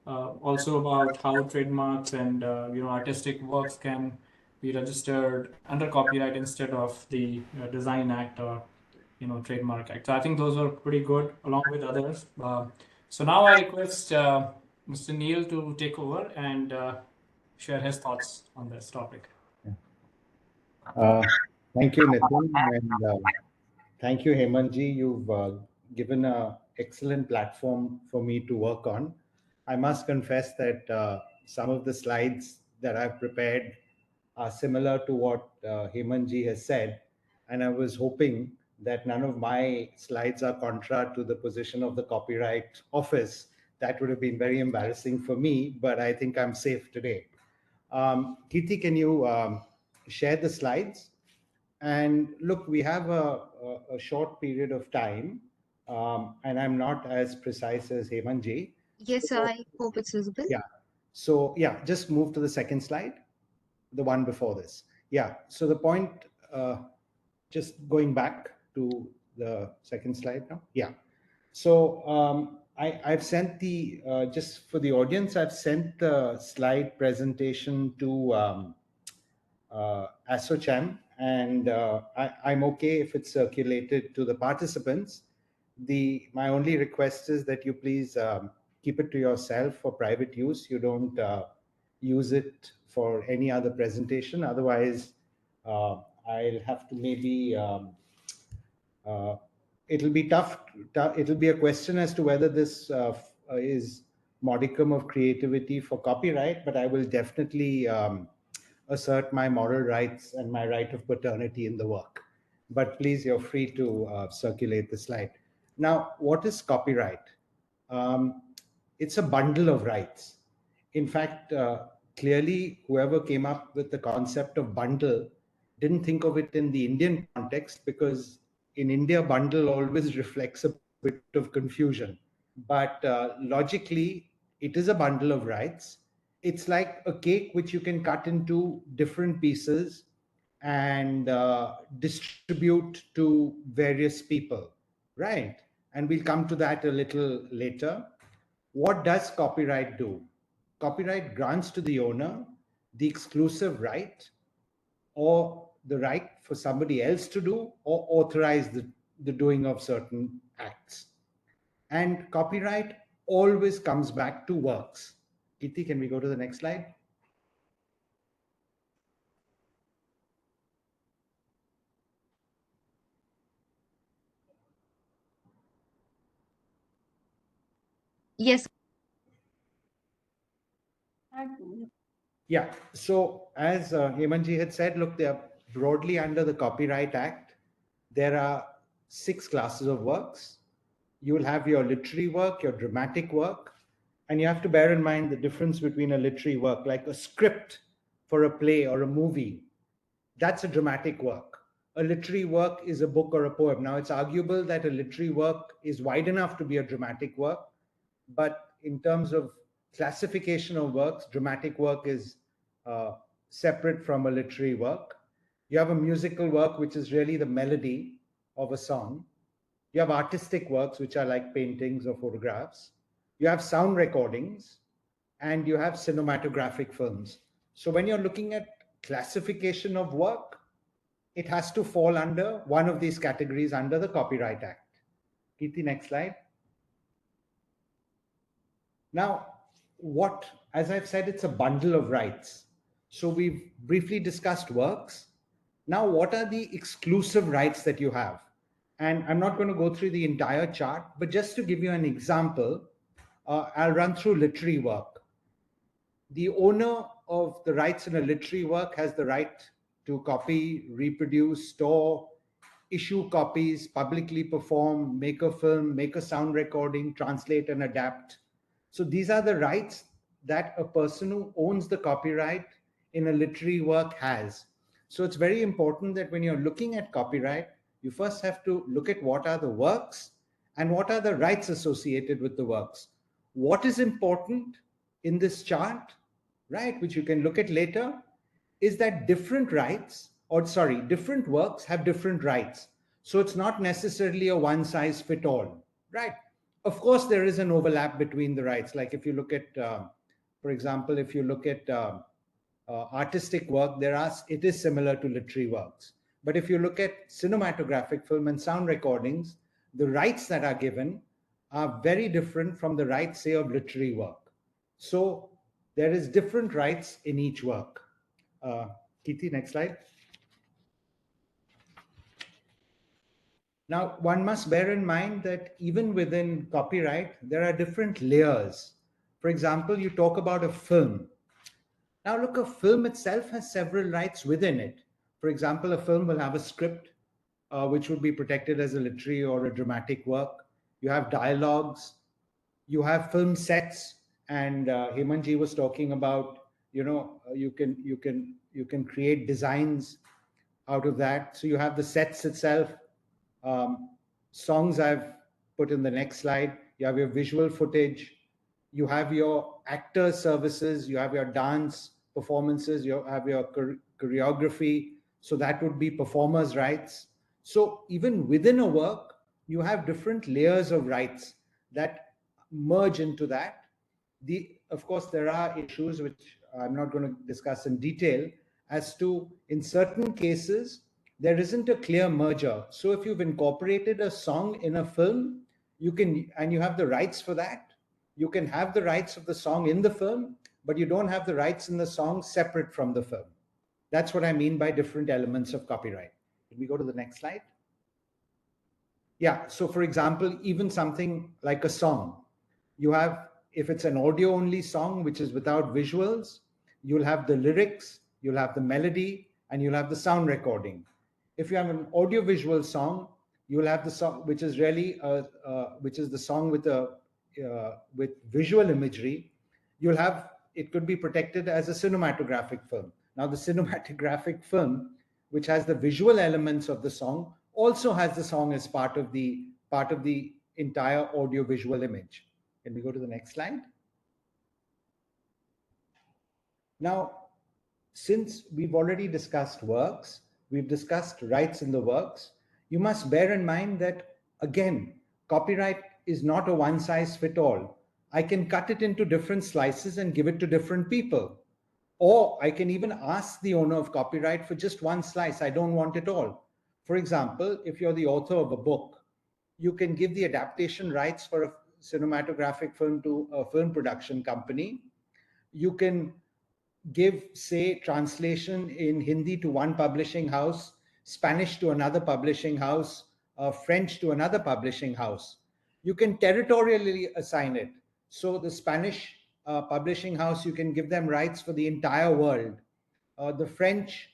Also about how trademarks and artistic works can be registered under copyright instead of the Design Act or Trademark Act. So I think those were pretty good, along with others. So now I request Mr. Neil to take over and share his thoughts on this topic. Thank you, Nitin, and thank you, Hemanji. You've given an excellent platform for me to work on. I must confess that some of the slides that I've prepared are similar to what Hemanji has said, and I was hoping that none of my slides are contra to the position of the Copyright Office. That would have been very embarrassing for me, but I think I'm safe today. Kirti, can you share the slides? And look, we have a short period of time, and I'm not as precise as Hemanji. Yes, sir. I hope it's visible. Yeah. So yeah, just move to the second slide, the one before this. Yeah. So the point, just going back to the second slide now. Yeah. So I've sent the, just for the audience, I've sent the slide presentation to ASSOCHAM, and I'm okay if it's circulated to the participants. My only request is that you please keep it to yourself for private use. You don't use it for any other presentation. Otherwise, I'll have to maybe, it'll be tough. It'll be a question as to whether this is modicum of creativity for copyright, but I will definitely assert my moral rights and my right of paternity in the work. But please, you're free to circulate the slide. Now, what is copyright? It's a bundle of rights. In fact, clearly, whoever came up with the concept of bundle didn't think of it in the Indian context, because in India, bundle always reflects a bit of confusion. But logically, it is a bundle of rights. It's like a cake which you can cut into different pieces and distribute to various people, right? And we'll come to that a little later. What does copyright do? Copyright grants to the owner the exclusive right, or the right for somebody else to do or authorize the doing of certain acts. And copyright always comes back to works. Kirti, can we go to the next slide? Yes. Yeah. So as Hemanji had said, look, they are broadly under the Copyright Act. There are 6 classes of works. You will have your literary work, your dramatic work, and you have to bear in mind the difference between a literary work, like a script for a play or a movie. That's a dramatic work. A literary work is a book or a poem. Now, it's arguable that a literary work is wide enough to be a dramatic work, but in terms of classification of works, dramatic work is separate from a literary work. You have a musical work, which is really the melody of a song. You have artistic works, which are like paintings or photographs. You have sound recordings, and you have cinematographic films. So when you're looking at classification of work, it has to fall under one of these categories under the Copyright Act. Kirti, next slide. Now, as I've said, it's a bundle of rights. So we've briefly discussed works. Now, what are the exclusive rights that you have? And I'm not going to go through the entire chart, but just to give you an example, I'll run through literary work. The owner of the rights in a literary work has the right to copy, reproduce, store, issue copies, publicly perform, make a film, make a sound recording, translate and adapt. So these are the rights that a person who owns the copyright in a literary work has. So it's very important that when you're looking at copyright, You first have to look at what are the works and what are the rights associated with the works. What is important in this chart, right, which you can look at later, is that different works have different rights. So it's not necessarily a one size fit all, right? Of course, there is an overlap between the rights. Like if you look at, for example, if you look at artistic work, it is similar to literary works. But if you look at cinematographic film and sound recordings, the rights that are given are very different from the rights, say, of literary work. So there is different rights in each work. Kiti, next slide. Now, one must bear in mind that even within copyright, there are different layers. For example, you talk about a film. Now, look, a film itself has several rights within it. For example, a film will have a script, which would be protected as a literary or a dramatic work. You have dialogues, you have film sets, and Hemanji was talking about, you can create designs out of that. So you have the sets itself. Songs I've put in the next slide. You have your visual footage. You have your actor services. You have your dance performances. You have your choreography. So that would be performers' rights. So even within a work, you have different layers of rights that merge into that. Of course, there are issues which I'm not going to discuss in detail as to, in certain cases, there isn't a clear merger. So if you've incorporated a song in a film, and you have the rights for that, you can have the rights of the song in the film, but you don't have the rights in the song separate from the film. That's what I mean by different elements of copyright. Can we go to the next slide? Yeah, so for example, even something like a song, you have, if it's an audio only song, which is without visuals, you'll have the lyrics, you'll have the melody, and you'll have the sound recording. If you have an audiovisual song, you'll have the song, which is really, which is the song with visual imagery. It could be protected as a cinematographic film. Now, the cinematographic film, which has the visual elements of the song, also has the song as part of the entire audio-visual image. Can we go to the next slide? Now, since we've already discussed works, we've discussed rights in the works, you must bear in mind that, again, copyright is not a one-size-fits-all. I can cut it into different slices and give it to different people. Or I can even ask the owner of copyright for just one slice. I don't want it all. For example, if you're the author of a book, you can give the adaptation rights for a cinematographic film to a film production company. You can give, say, translation in Hindi to one publishing house, Spanish to another publishing house, French to another publishing house. You can territorially assign it. So the Spanish publishing house, you can give them rights for the entire world. The French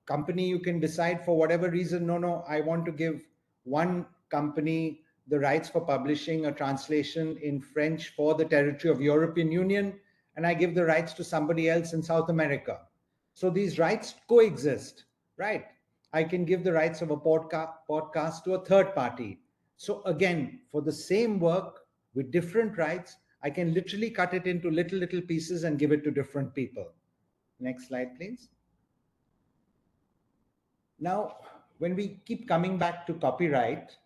company, you can decide for whatever reason, no, I want to give one company the rights for publishing a translation in French for the territory of European Union, and I give the rights to somebody else in South America. So these rights coexist, right? I can give the rights of a podcast to a third party. So again, for the same work with different rights, I can literally cut it into little pieces and give it to different people. Next slide, please. Now, when we keep coming back to copyright,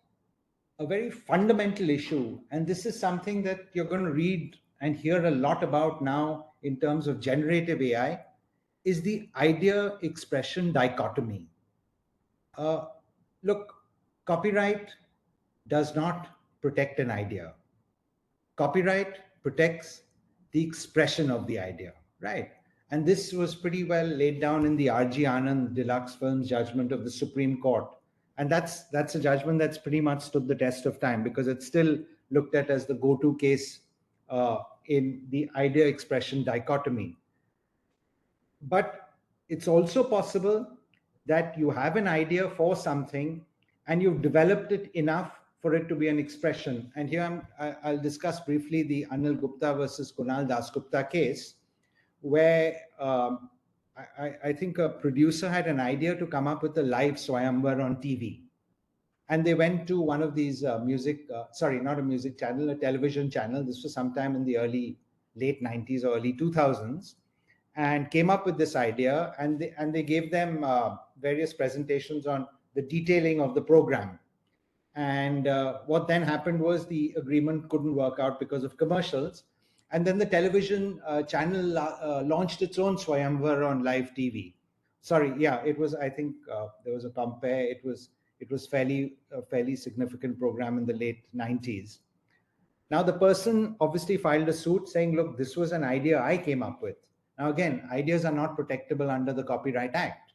a very fundamental issue, and this is something that you're going to read and hear a lot about now in terms of generative AI, is the idea-expression dichotomy. Look, copyright does not protect an idea. Copyright protects the expression of the idea, right? And this was pretty well laid down in the R.G. Anand Deluxe Films judgment of the Supreme Court. And that's a judgment that's pretty much stood the test of time because it's still looked at as the go-to case in the idea expression dichotomy. But it's also possible that you have an idea for something and you've developed it enough for it to be an expression. And here I'll discuss briefly the Anil Gupta versus Kunal Dasgupta case, where I think a producer had an idea to come up with a live Swayamvar on TV. And they went to one of these not a music channel, a television channel. This was sometime in the late 90s or early 2000s, and came up with this idea. And they gave them various presentations on the detailing of the program. And what then happened was the agreement couldn't work out because of commercials. And then the television channel launched its own Swayamvar on live TV. Sorry, yeah, it was, I think there was a compare. It was fairly significant program in the late 90s. Now the person obviously filed a suit saying, look, this was an idea I came up with. Now again, ideas are not protectable under the Copyright Act,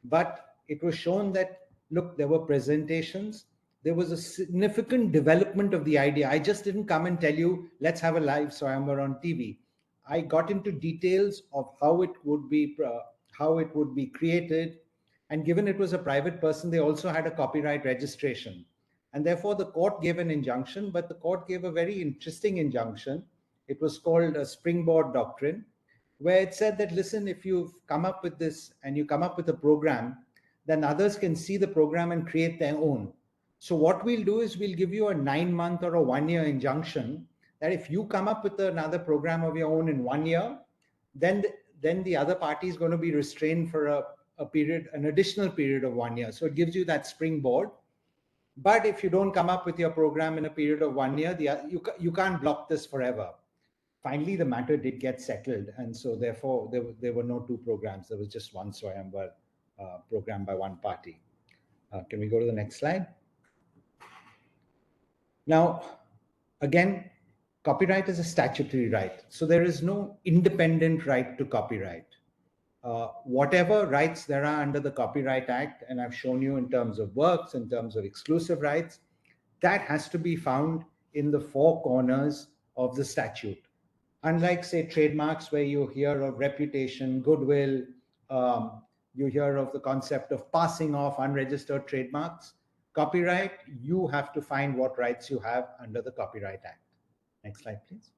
but it was shown that, look, there were presentations, there was a significant development of the idea. I just didn't come and tell you, let's have a live Swayamvar on TV. I got into details of how it would be created. And given it was a private person, they also had a copyright registration. And therefore the court gave an injunction, but the court gave a very interesting injunction. It was called a springboard doctrine, where it said that, listen, if you've come up with this and you come up with a program, then others can see the program and create their own. So what we'll do is we'll give you a 9-month or a 1-year injunction that if you come up with another program of your own in 1 year, then the other party is going to be restrained for an additional period of 1 year. So it gives you that springboard. But if you don't come up with your program in a period of 1 year, you can't block this forever. Finally, the matter did get settled. And so therefore, there were no two programs. There was just one Swayamvar program by one party. Can we go to the next slide? Now, again, copyright is a statutory right. So there is no independent right to copyright. Whatever rights there are under the Copyright Act, and I've shown you in terms of works, in terms of exclusive rights, that has to be found in the four corners of the statute. Unlike, say, trademarks, where you hear of reputation, goodwill, you hear of the concept of passing off unregistered trademarks, copyright, you have to find what rights you have under the Copyright Act. Next slide, please.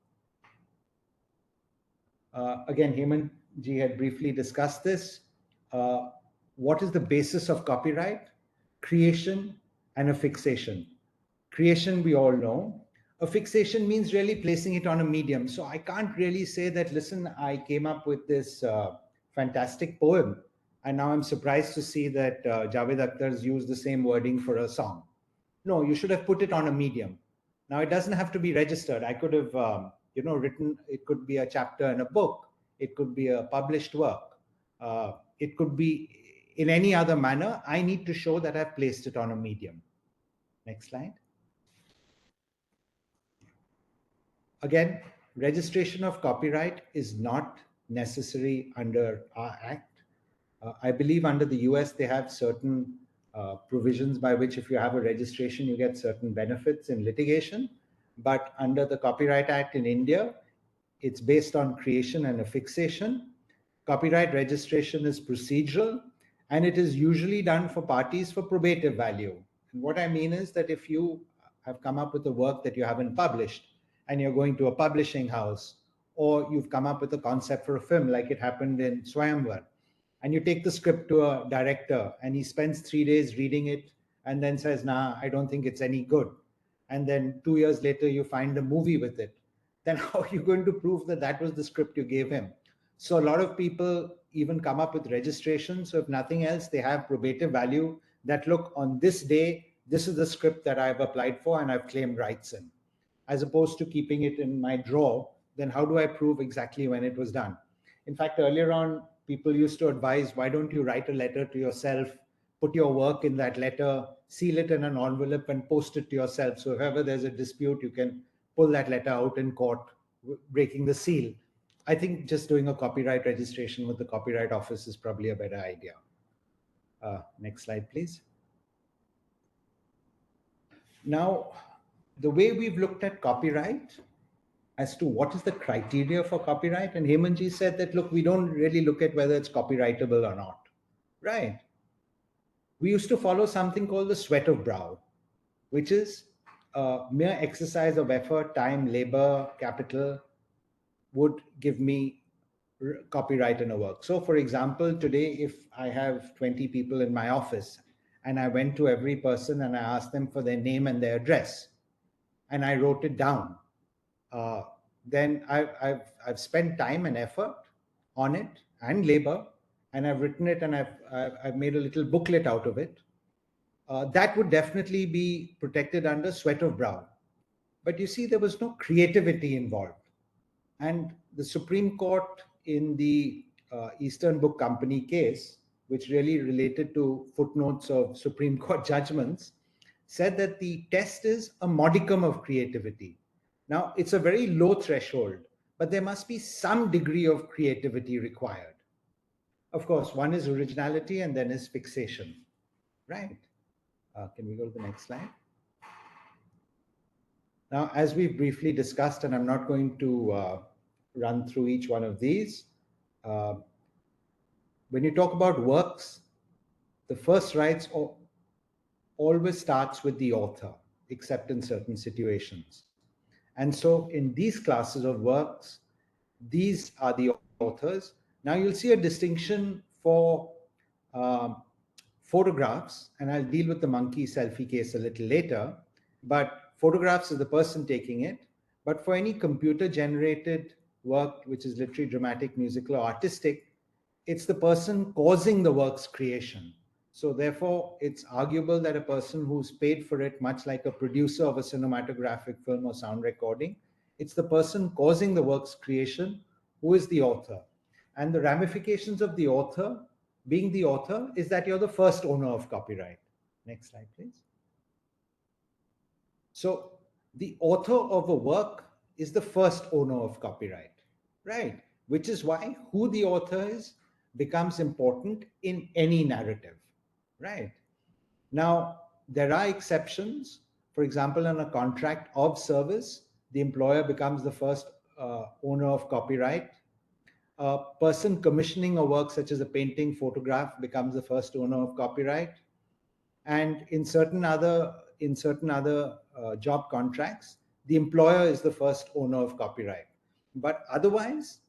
Again, Hemant ji had briefly discussed this. What is the basis of copyright? Creation and a fixation. Creation, we all know. A fixation means really placing it on a medium. So I can't really say that, listen, I came up with this fantastic poem, and now I'm surprised to see that Javed Akhtar's used the same wording for a song. No, you should have put it on a medium. Now, it doesn't have to be registered. I could have written, it could be a chapter in a book. It could be a published work. It could be in any other manner. I need to show that I've placed it on a medium. Next slide. Again, registration of copyright is not necessary under our Act. I believe under the US, they have certain provisions by which if you have a registration, you get certain benefits in litigation. But under the Copyright Act in India, it's based on creation and a fixation. Copyright registration is procedural, and it is usually done for parties for probative value. And what I mean is that if you have come up with a work that you haven't published, and you're going to a publishing house, or you've come up with a concept for a film like it happened in Swayamvar, and you take the script to a director and he spends 3 days reading it and then says, nah, I don't think it's any good. And then 2 years later, you find a movie with it. Then how are you going to prove that that was the script you gave him? So a lot of people even come up with registration. So if nothing else, they have probative value that, look, on this day, this is the script that I've applied for and I've claimed rights in. As opposed to keeping it in my drawer, then how do I prove exactly when it was done? In fact, earlier on, people used to advise, why don't you write a letter to yourself, put your work in that letter, seal it in an envelope and post it to yourself. So if ever there's a dispute, you can pull that letter out in court, breaking the seal. I think just doing a copyright registration with the Copyright Office is probably a better idea. Next slide, please. Now, the way we've looked at copyright as to what is the criteria for copyright, and Hemantji said that, look, we don't really look at whether it's copyrightable or not, right? We used to follow something called the sweat of brow, which is a mere exercise of effort, time, labor, capital would give me copyright in a work. So for example, today, if I have 20 people in my office and I went to every person and I asked them for their name and their address, and I wrote it down. Then I've spent time and effort on it and labor, and I've written it, and I've made a little booklet out of it. That would definitely be protected under sweat of brow. But you see, there was no creativity involved. And the Supreme Court in the Eastern Book Company case, which really related to footnotes of Supreme Court judgments, said that the test is a modicum of creativity. Now, it's a very low threshold, but there must be some degree of creativity required. Of course, one is originality and then is fixation, right? Can we go to the next slide? Now, as we briefly discussed, and I'm not going to run through each one of these, when you talk about works, the first rights always starts with the author, except in certain situations. And so in these classes of works, these are the authors. Now you'll see a distinction for photographs, and I'll deal with the monkey selfie case a little later, but photographs is the person taking it. But for any computer generated work, which is literary, dramatic, musical, or artistic, it's the person causing the work's creation. So therefore, it's arguable that a person who's paid for it, much like a producer of a cinematographic film or sound recording, it's the person causing the work's creation who is the author. And the ramifications of the author, being the author, is that you're the first owner of copyright. Next slide, please. So the author of a work is the first owner of copyright, right? Which is why who the author is becomes important in any narrative, right? Now, there are exceptions. For example, in a contract of service, the employer becomes the first owner of copyright. A person commissioning a work such as a painting, photograph becomes the first owner of copyright. And in certain other job contracts, the employer is the first owner of copyright. But otherwise,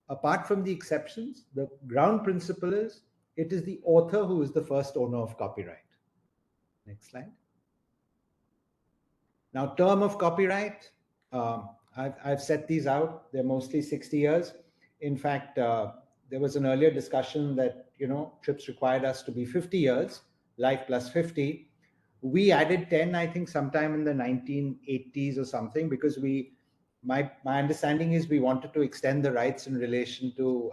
apart from the exceptions, the ground principle is it is the author who is the first owner of copyright. Next slide. Now, term of copyright, I've set these out. They're mostly 60 years. In fact, there was an earlier discussion that, TRIPS required us to be 50 years, life plus 50. We added 10, I think, sometime in the 1980s or something, because my understanding is we wanted to extend the rights in relation to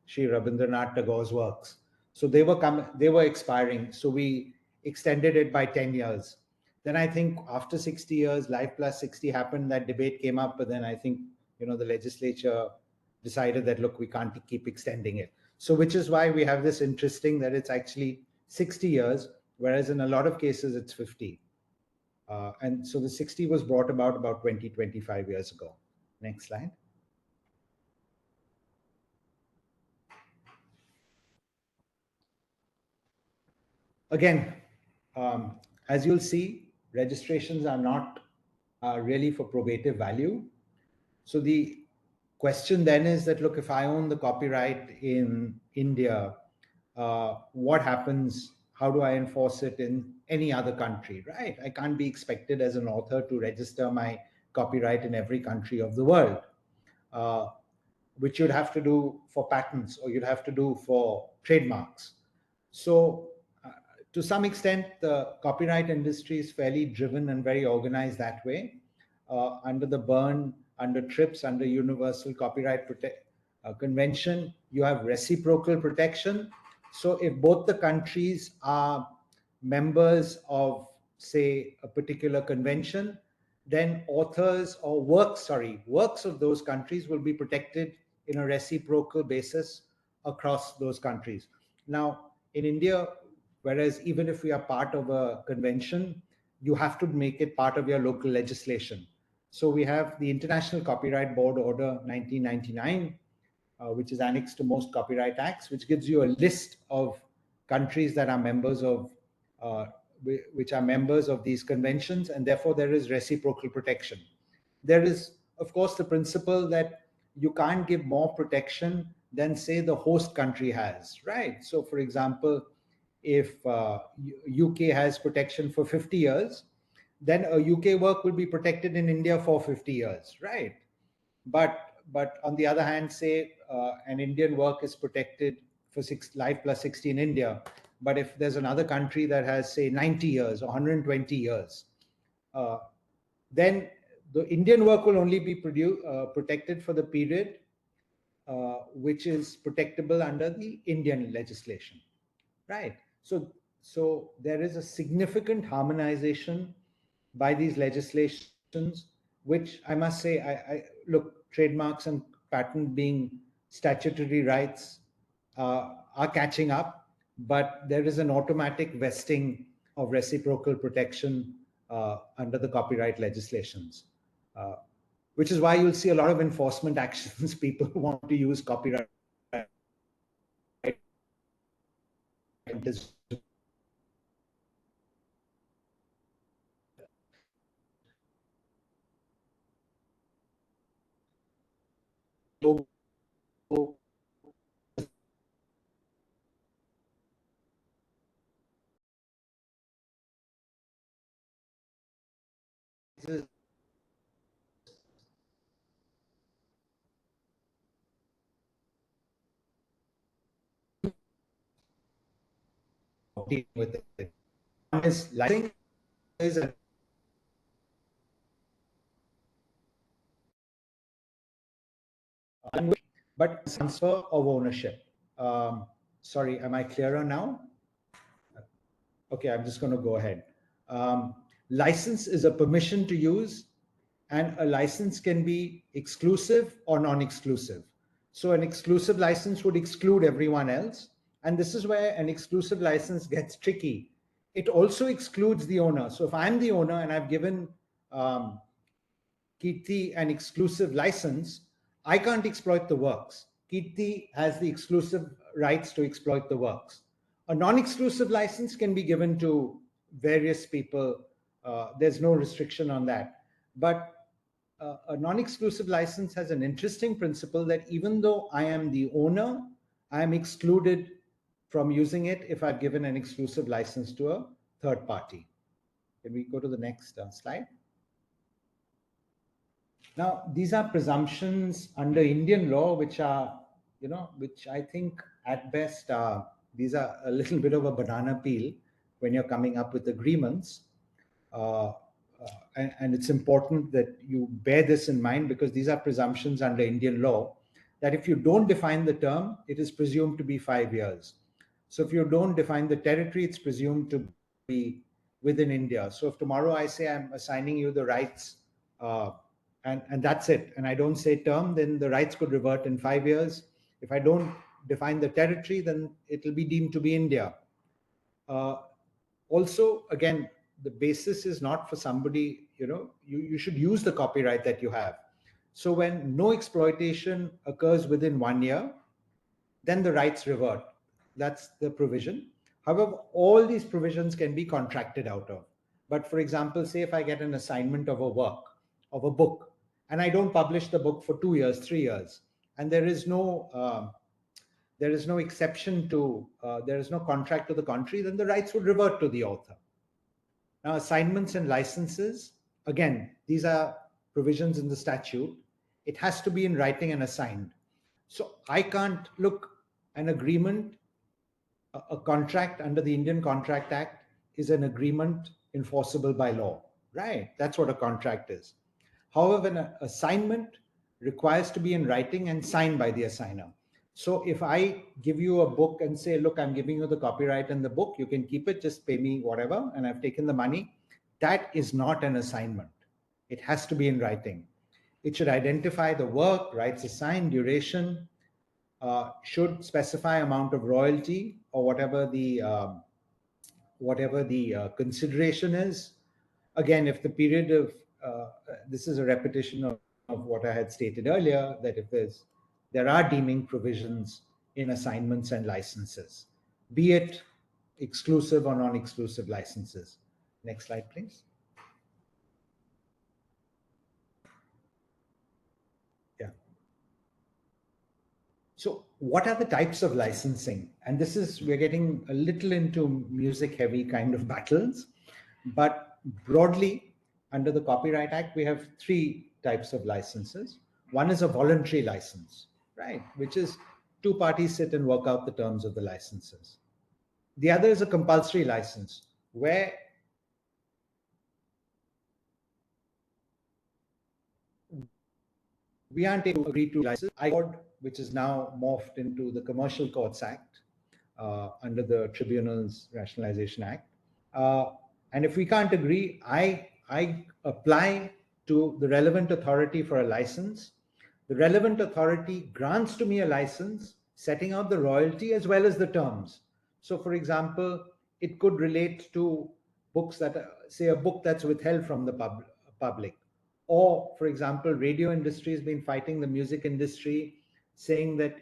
Sri Rabindranath Tagore's works. So they were expiring. So we extended it by 10 years. Then I think after 60 years, life plus 60 happened. That debate came up, but then I think, the legislature decided that, look, we can't keep extending it. So which is why we have this interesting that it's actually 60 years, whereas in a lot of cases it's 50. And so the 60 was brought about 20, 25 years ago. Next slide. Again, as you'll see, registrations are not really for probative value. So the question then is that, look, if I own the copyright in India, what happens? How do I enforce it in any other country, right? I can't be expected as an author to register my copyright in every country of the world, which you'd have to do for patents or you'd have to do for trademarks. So to some extent, the copyright industry is fairly driven and very organized that way. Under the Berne, under TRIPS, under Universal Copyright Convention, you have reciprocal protection. So if both the countries are members of, say, a particular convention, then authors or works of those countries will be protected in a reciprocal basis across those countries. Now, in India, whereas even if we are part of a convention, you have to make it part of your local legislation. So we have the International Copyright Board Order 1999, which is annexed to most copyright acts, which gives you a list of countries that are members of, which are members of these conventions, and therefore there is reciprocal protection. There is, of course, the principle that you can't give more protection than, say, the host country has, right? So, for example, if UK has protection for 50 years, then a UK work will be protected in India for 50 years, right? But on the other hand, say an Indian work is protected for life plus 60 in India, but if there's another country that has, say, 90 years or 120 years, then the Indian work will only be protected for the period which is protectable under the Indian legislation, right? So there is a significant harmonization by these legislations, which I must say, I look, trademarks and patent being statutory rights are catching up, but there is an automatic vesting of reciprocal protection under the copyright legislations, which is why you'll see a lot of enforcement actions. People who want to use copyright as with it. One is licensing, is a language, but transfer of ownership. Sorry, am I clearer now? Okay, I'm just going to go ahead. License is a permission to use, and a license can be exclusive or non-exclusive. So an exclusive license would exclude everyone else. And this is where an exclusive license gets tricky. It also excludes the owner. So if I'm the owner and I've given Kirti an exclusive license, I can't exploit the works. Kirti has the exclusive rights to exploit the works. A non-exclusive license can be given to various people. There's no restriction on that. But a non-exclusive license has an interesting principle that even though I am the owner, I am excluded from using it if I've given an exclusive license to a third party. Can we go to the next slide? Now, these are presumptions under Indian law, which are, which I think at best these are a little bit of a banana peel when you're coming up with agreements. And it's important that you bear this in mind, because these are presumptions under Indian law that if you don't define the term, it is presumed to be 5 years. So if you don't define the territory, it's presumed to be within India. So if tomorrow I say I'm assigning you the rights and that's it, and I don't say term, then the rights could revert in 5 years. If I don't define the territory, then it'll be deemed to be India. Also, again, the basis is not for somebody, you should use the copyright that you have. So when no exploitation occurs within 1 year, then the rights revert. That's the provision. However, all these provisions can be contracted out of. But for example, say if I get an assignment of a work, of a book, and I don't publish the book for 2 years, 3 years, and there is no exception to, there is no contract to the contrary, then the rights would revert to the author. Now, assignments and licenses, again, these are provisions in the statute. It has to be in writing and assigned. So I can't look, an agreement, a contract under the Indian Contract Act is an agreement enforceable by law, right? That's what a contract is. However, an assignment requires to be in writing and signed by the assigner. So if I give you a book and say, look, I'm giving you the copyright in the book, you can keep it, just pay me whatever, and I've taken the money, that is not an assignment. It has to be in writing. It should identify the work, rights assigned, duration, should specify amount of royalty or whatever the consideration is. Again, if the period of this is a repetition of what I had stated earlier, that if there are deeming provisions in assignments and licenses, be it exclusive or non-exclusive licenses. Next slide, please. Yeah. So what are the types of licensing? And this is, we're getting a little into music heavy kind of battles, but broadly under the Copyright Act, we have three types of licenses. One is a voluntary license, right? Which is two parties sit and work out the terms of the licenses. The other is a compulsory license where we aren't able to agree to license. Which is now morphed into the Commercial Courts Act under the Tribunals Rationalization Act. And if we can't agree, I apply to the relevant authority for a license. The relevant authority grants to me a license, setting out the royalty as well as the terms. So, for example, it could relate to books that, say, a book that's withheld from the public. Or, for example, radio industry has been fighting the music industry, saying that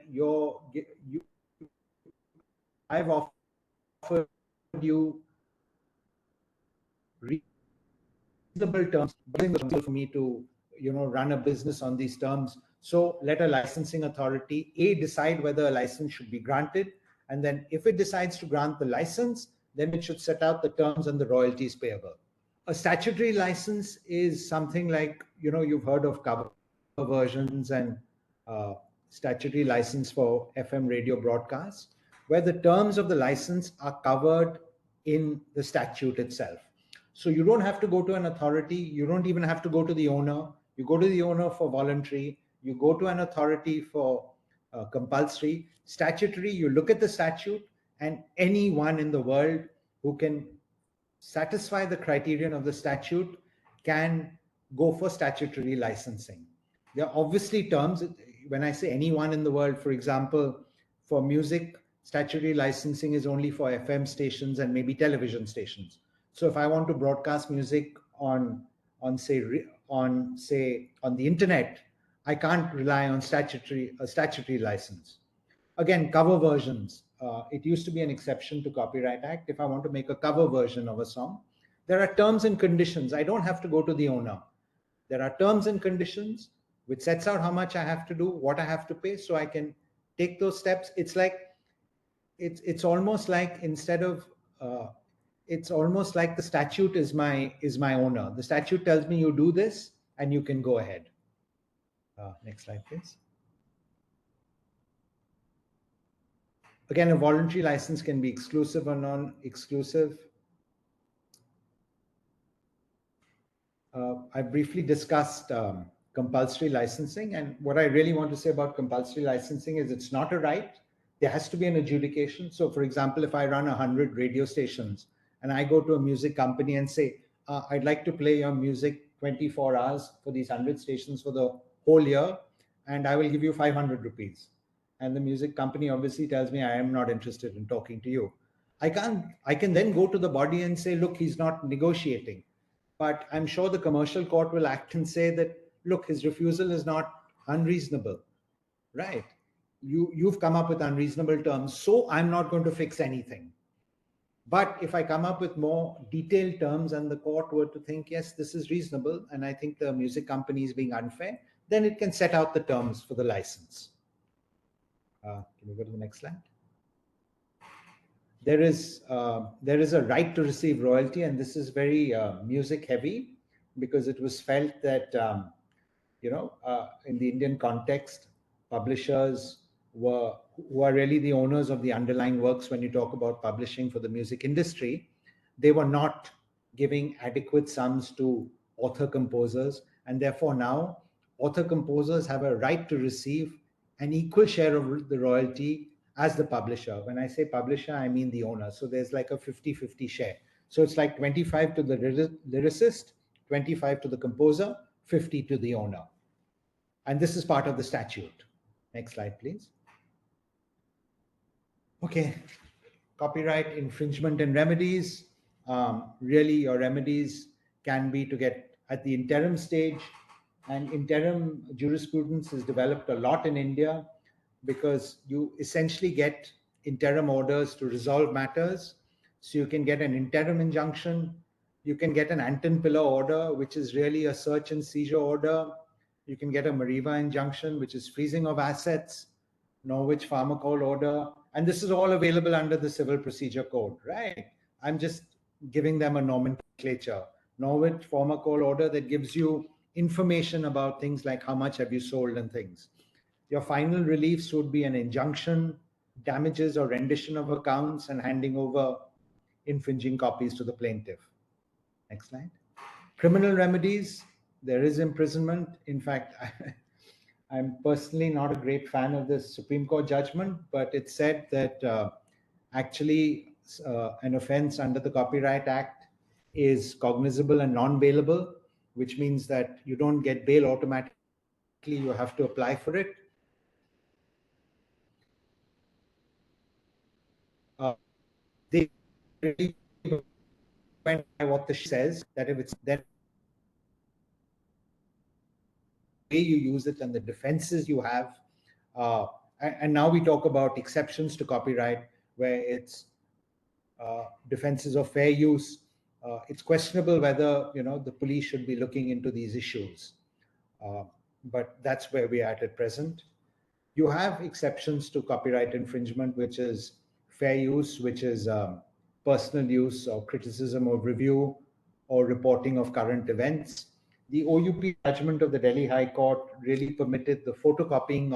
I've offered you reasonable terms for me to, run a business on these terms. So let a licensing authority decide whether a license should be granted, and then if it decides to grant the license, then it should set out the terms and the royalties payable. A statutory license is something like, you've heard of cover versions and statutory license for FM radio broadcast, where the terms of the license are covered in the statute itself. So you don't have to go to an authority. You don't even have to go to the owner. You go to the owner for voluntary. You go to an authority for compulsory. Statutory, you look at the statute, and anyone in the world who can satisfy the criterion of the statute can go for statutory licensing. There are obviously terms. When I say anyone in the world, for example, for music, statutory licensing is only for FM stations and maybe television stations. So if I want to broadcast music on the internet, I can't rely on a statutory license. Again, cover versions. It used to be an exception to Copyright Act. If I want to make a cover version of a song, there are terms and conditions. I don't have to go to the owner. There are terms and conditions which sets out how much I have to do, what I have to pay, so I can take those steps. It's like, it's almost like it's almost like the statute is my owner. The statute tells me you do this and you can go ahead. Next slide, please. Again, a voluntary license can be exclusive or non-exclusive. I briefly discussed compulsory licensing, and what I really want to say about compulsory licensing is it's not a right. There has to be an adjudication. So, for example, if I run 100 radio stations and I go to a music company and say, I'd like to play your music 24 hours for these 100 stations for the whole year, and I will give you 500 rupees. And the music company obviously tells me I am not interested in talking to you. I can then go to the body and say, look, he's not negotiating. But I'm sure the commercial court will act and say that, look, his refusal is not unreasonable, right? You've come up with unreasonable terms, so I'm not going to fix anything. But if I come up with more detailed terms and the court were to think, yes, this is reasonable, and I think the music company is being unfair, then it can set out the terms for the license. Can we go to the next slide? There is a right to receive royalty, and this is very music heavy, because it was felt that in the Indian context, publishers who are really the owners of the underlying works. When you talk about publishing for the music industry, they were not giving adequate sums to author composers, and therefore now author composers have a right to receive an equal share of the royalty as the publisher. When I say publisher, I mean the owner. So there's like a 50-50 share. So it's like 25 to the lyricist, 25 to the composer, 50 to the owner. And this is part of the statute. Next slide, please. Okay, copyright infringement and remedies. Really, your remedies can be to get at the interim stage, and interim jurisprudence is developed a lot in India, because you essentially get interim orders to resolve matters. So you can get an interim injunction, you can get an ante pillar order, which is really a search and seizure order. You can get a Mariva injunction, which is freezing of assets. Norwich Pharmacol order, and this is all available under the Civil Procedure Code, right? I'm just giving them a nomenclature. Norwich Pharmacol order that gives you information about things like how much have you sold and things. Your final reliefs would be an injunction, damages or rendition of accounts, and handing over infringing copies to the plaintiff. Next slide. Criminal remedies, there is imprisonment. In fact, I'm personally not a great fan of this Supreme Court judgment, but it said that actually an offense under the Copyright Act is cognizable and non-bailable, which means that you don't get bail automatically, you have to apply for it. They really went by what the says, that if it's then way you use it and the defenses you have. And now we talk about exceptions to copyright, where it's defenses of fair use. It's questionable whether the police should be looking into these issues, but that's where we are at present. You have exceptions to copyright infringement, which is fair use, which is personal use or criticism of review or reporting of current events. The OUP judgment of the Delhi High Court really permitted the photocopying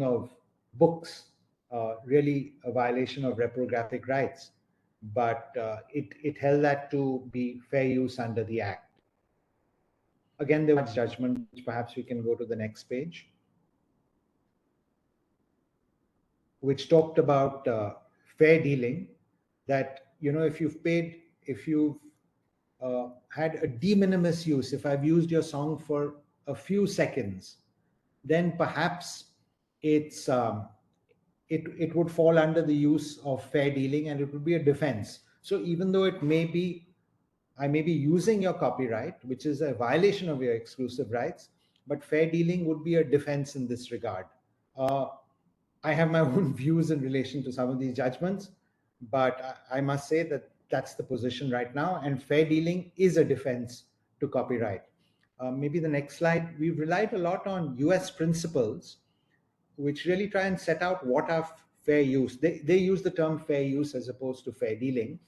of books, really a violation of reprographic rights, but it held that to be fair use under the Act. Again, there was judgment, which perhaps we can go to the next page, which talked about fair dealing, that if you've had a de minimis use, if I've used your song for a few seconds, then perhaps it would fall under the use of fair dealing and it would be a defense. So even though I may be using your copyright, which is a violation of your exclusive rights, but fair dealing would be a defense in this regard. I have my own views in relation to some of these judgments, but I must say that that's the position right now, and fair dealing is a defense to copyright. Maybe the next slide. We've relied a lot on US principles, which really try and set out what are fair use. They use the term fair use as opposed to fair dealing.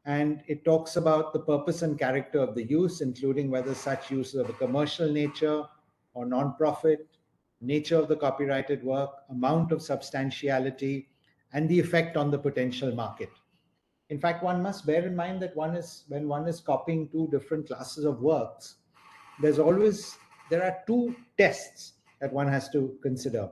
And it talks about the purpose and character of the use, including whether such use is of a commercial nature or non-profit, nature of the copyrighted work, amount of substantiality, and the effect on the potential market. In fact, one must bear in mind that when one is copying two different classes of works, there are two tests that one has to consider.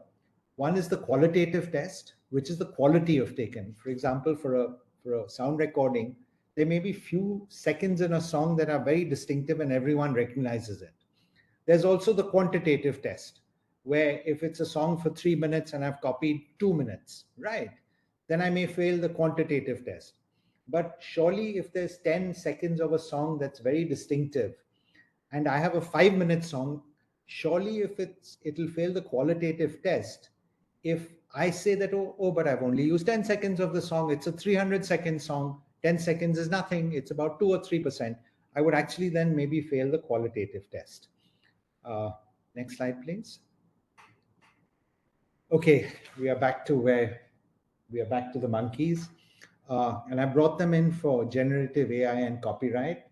One is the qualitative test, which is the quality of taken. For example, for a sound recording, there may be few seconds in a song that are very distinctive and everyone recognizes it. There's also the quantitative test, where if it's a song for 3 minutes and I've copied 2 minutes, right, then I may fail the quantitative test. But surely if there's 10 seconds of a song that's very distinctive and I have a 5-minute song, surely it'll fail the qualitative test if I say that, but I've only used 10 seconds of the song, it's a 300-second song, 10 seconds is nothing, it's about 2 or 3%. I would actually then maybe fail the qualitative test. Next slide, please. Okay, we are back to the monkeys. And I brought them in for generative AI and copyright.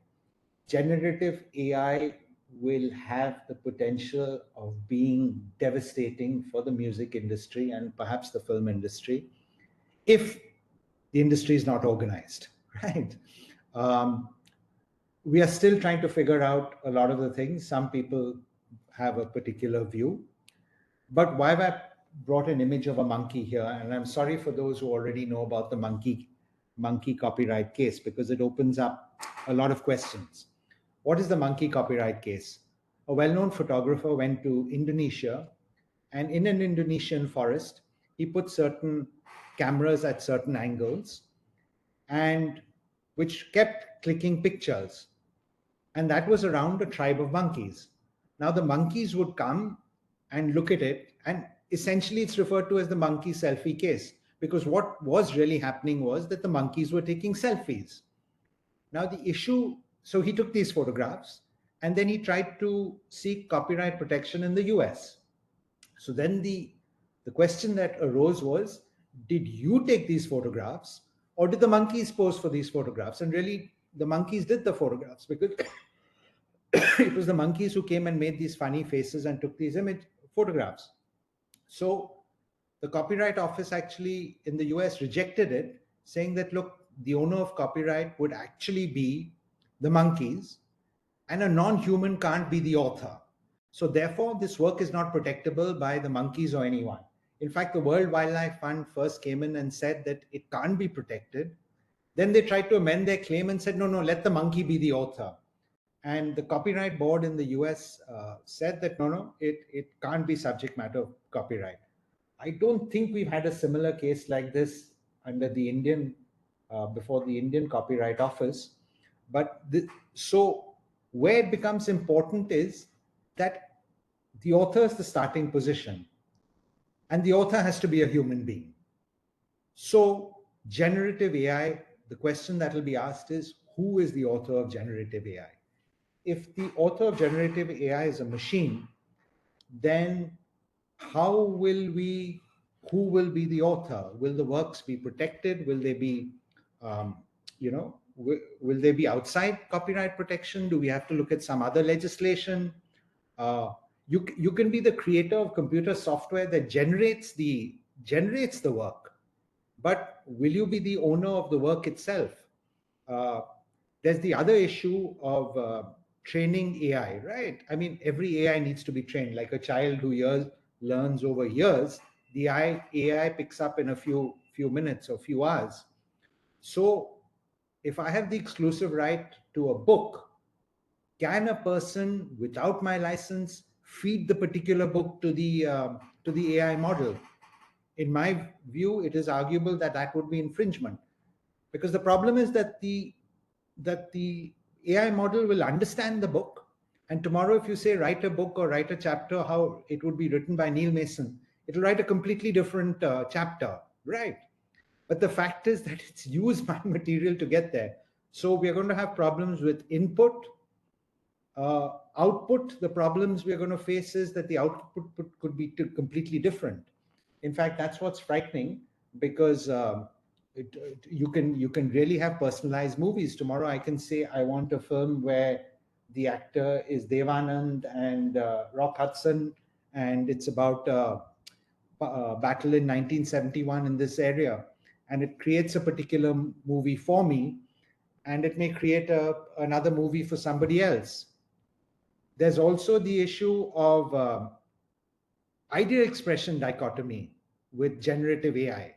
Generative AI will have the potential of being devastating for the music industry and perhaps the film industry if the industry is not organized, right? We are still trying to figure out a lot of the things. Some people have a particular view, but why have I brought an image of a monkey here? And I'm sorry for those who already know about the monkey copyright case, because it opens up a lot of questions. What is the monkey copyright case? A well-known photographer went to Indonesia, and in an Indonesian forest, he put certain cameras at certain angles, and which kept clicking pictures. And that was around a tribe of monkeys. Now the monkeys would come and look at it, and essentially it's referred to as the monkey selfie case, because what was really happening was that the monkeys were taking selfies. Now the issue, so he took these photographs and then he tried to seek copyright protection in the US. So then the question that arose was, did you take these photographs or did the monkeys pose for these photographs? And really, the monkeys did the photographs because it was the monkeys who came and made these funny faces and took these image photographs. So the Copyright Office actually in the US rejected it, saying that, look, the owner of copyright would actually be the monkeys, and a non-human can't be the author. So therefore, this work is not protectable by the monkeys or anyone. In fact, the World Wildlife Fund first came in and said that it can't be protected. Then they tried to amend their claim and said, no, let the monkey be the author. And the Copyright Board in the US said that, no, it can't be subject matter of copyright. I don't think we've had a similar case like this under the Indian, before the Indian Copyright Office. But so where it becomes important is that the author is the starting position and the author has to be a human being. So generative AI, the question that will be asked is, who is the author of generative AI? If the author of generative AI is a machine, then who will be the author? Will the works be protected? Will they be, will they be outside copyright protection? Do we have to look at some other legislation? You can be the creator of computer software that generates the work, but will you be the owner of the work itself? There's the other issue of training AI, right? I mean, every AI needs to be trained. Like a child who learns over years, the AI picks up in a few minutes or few hours. So if I have the exclusive right to a book, can a person without my license feed the particular book to the AI model? In my view, it is arguable that that would be infringement, because the problem is that the AI model will understand the book, and tomorrow if you say write a book or write a chapter, how it would be written by Neil Mason, it'll write a completely different chapter, right? But the fact is that it's used my material to get there. So we are going to have problems with input. Output, the problems we are going to face is that the output could be completely different. In fact, that's what's frightening, because you can really have personalized movies. Tomorrow I can say I want a film where the actor is Devanand and Rock Hudson, and it's about battle in 1971 in this area, and it creates a particular movie for me, and it may create another movie for somebody else. There's also the issue of idea expression dichotomy with generative AI.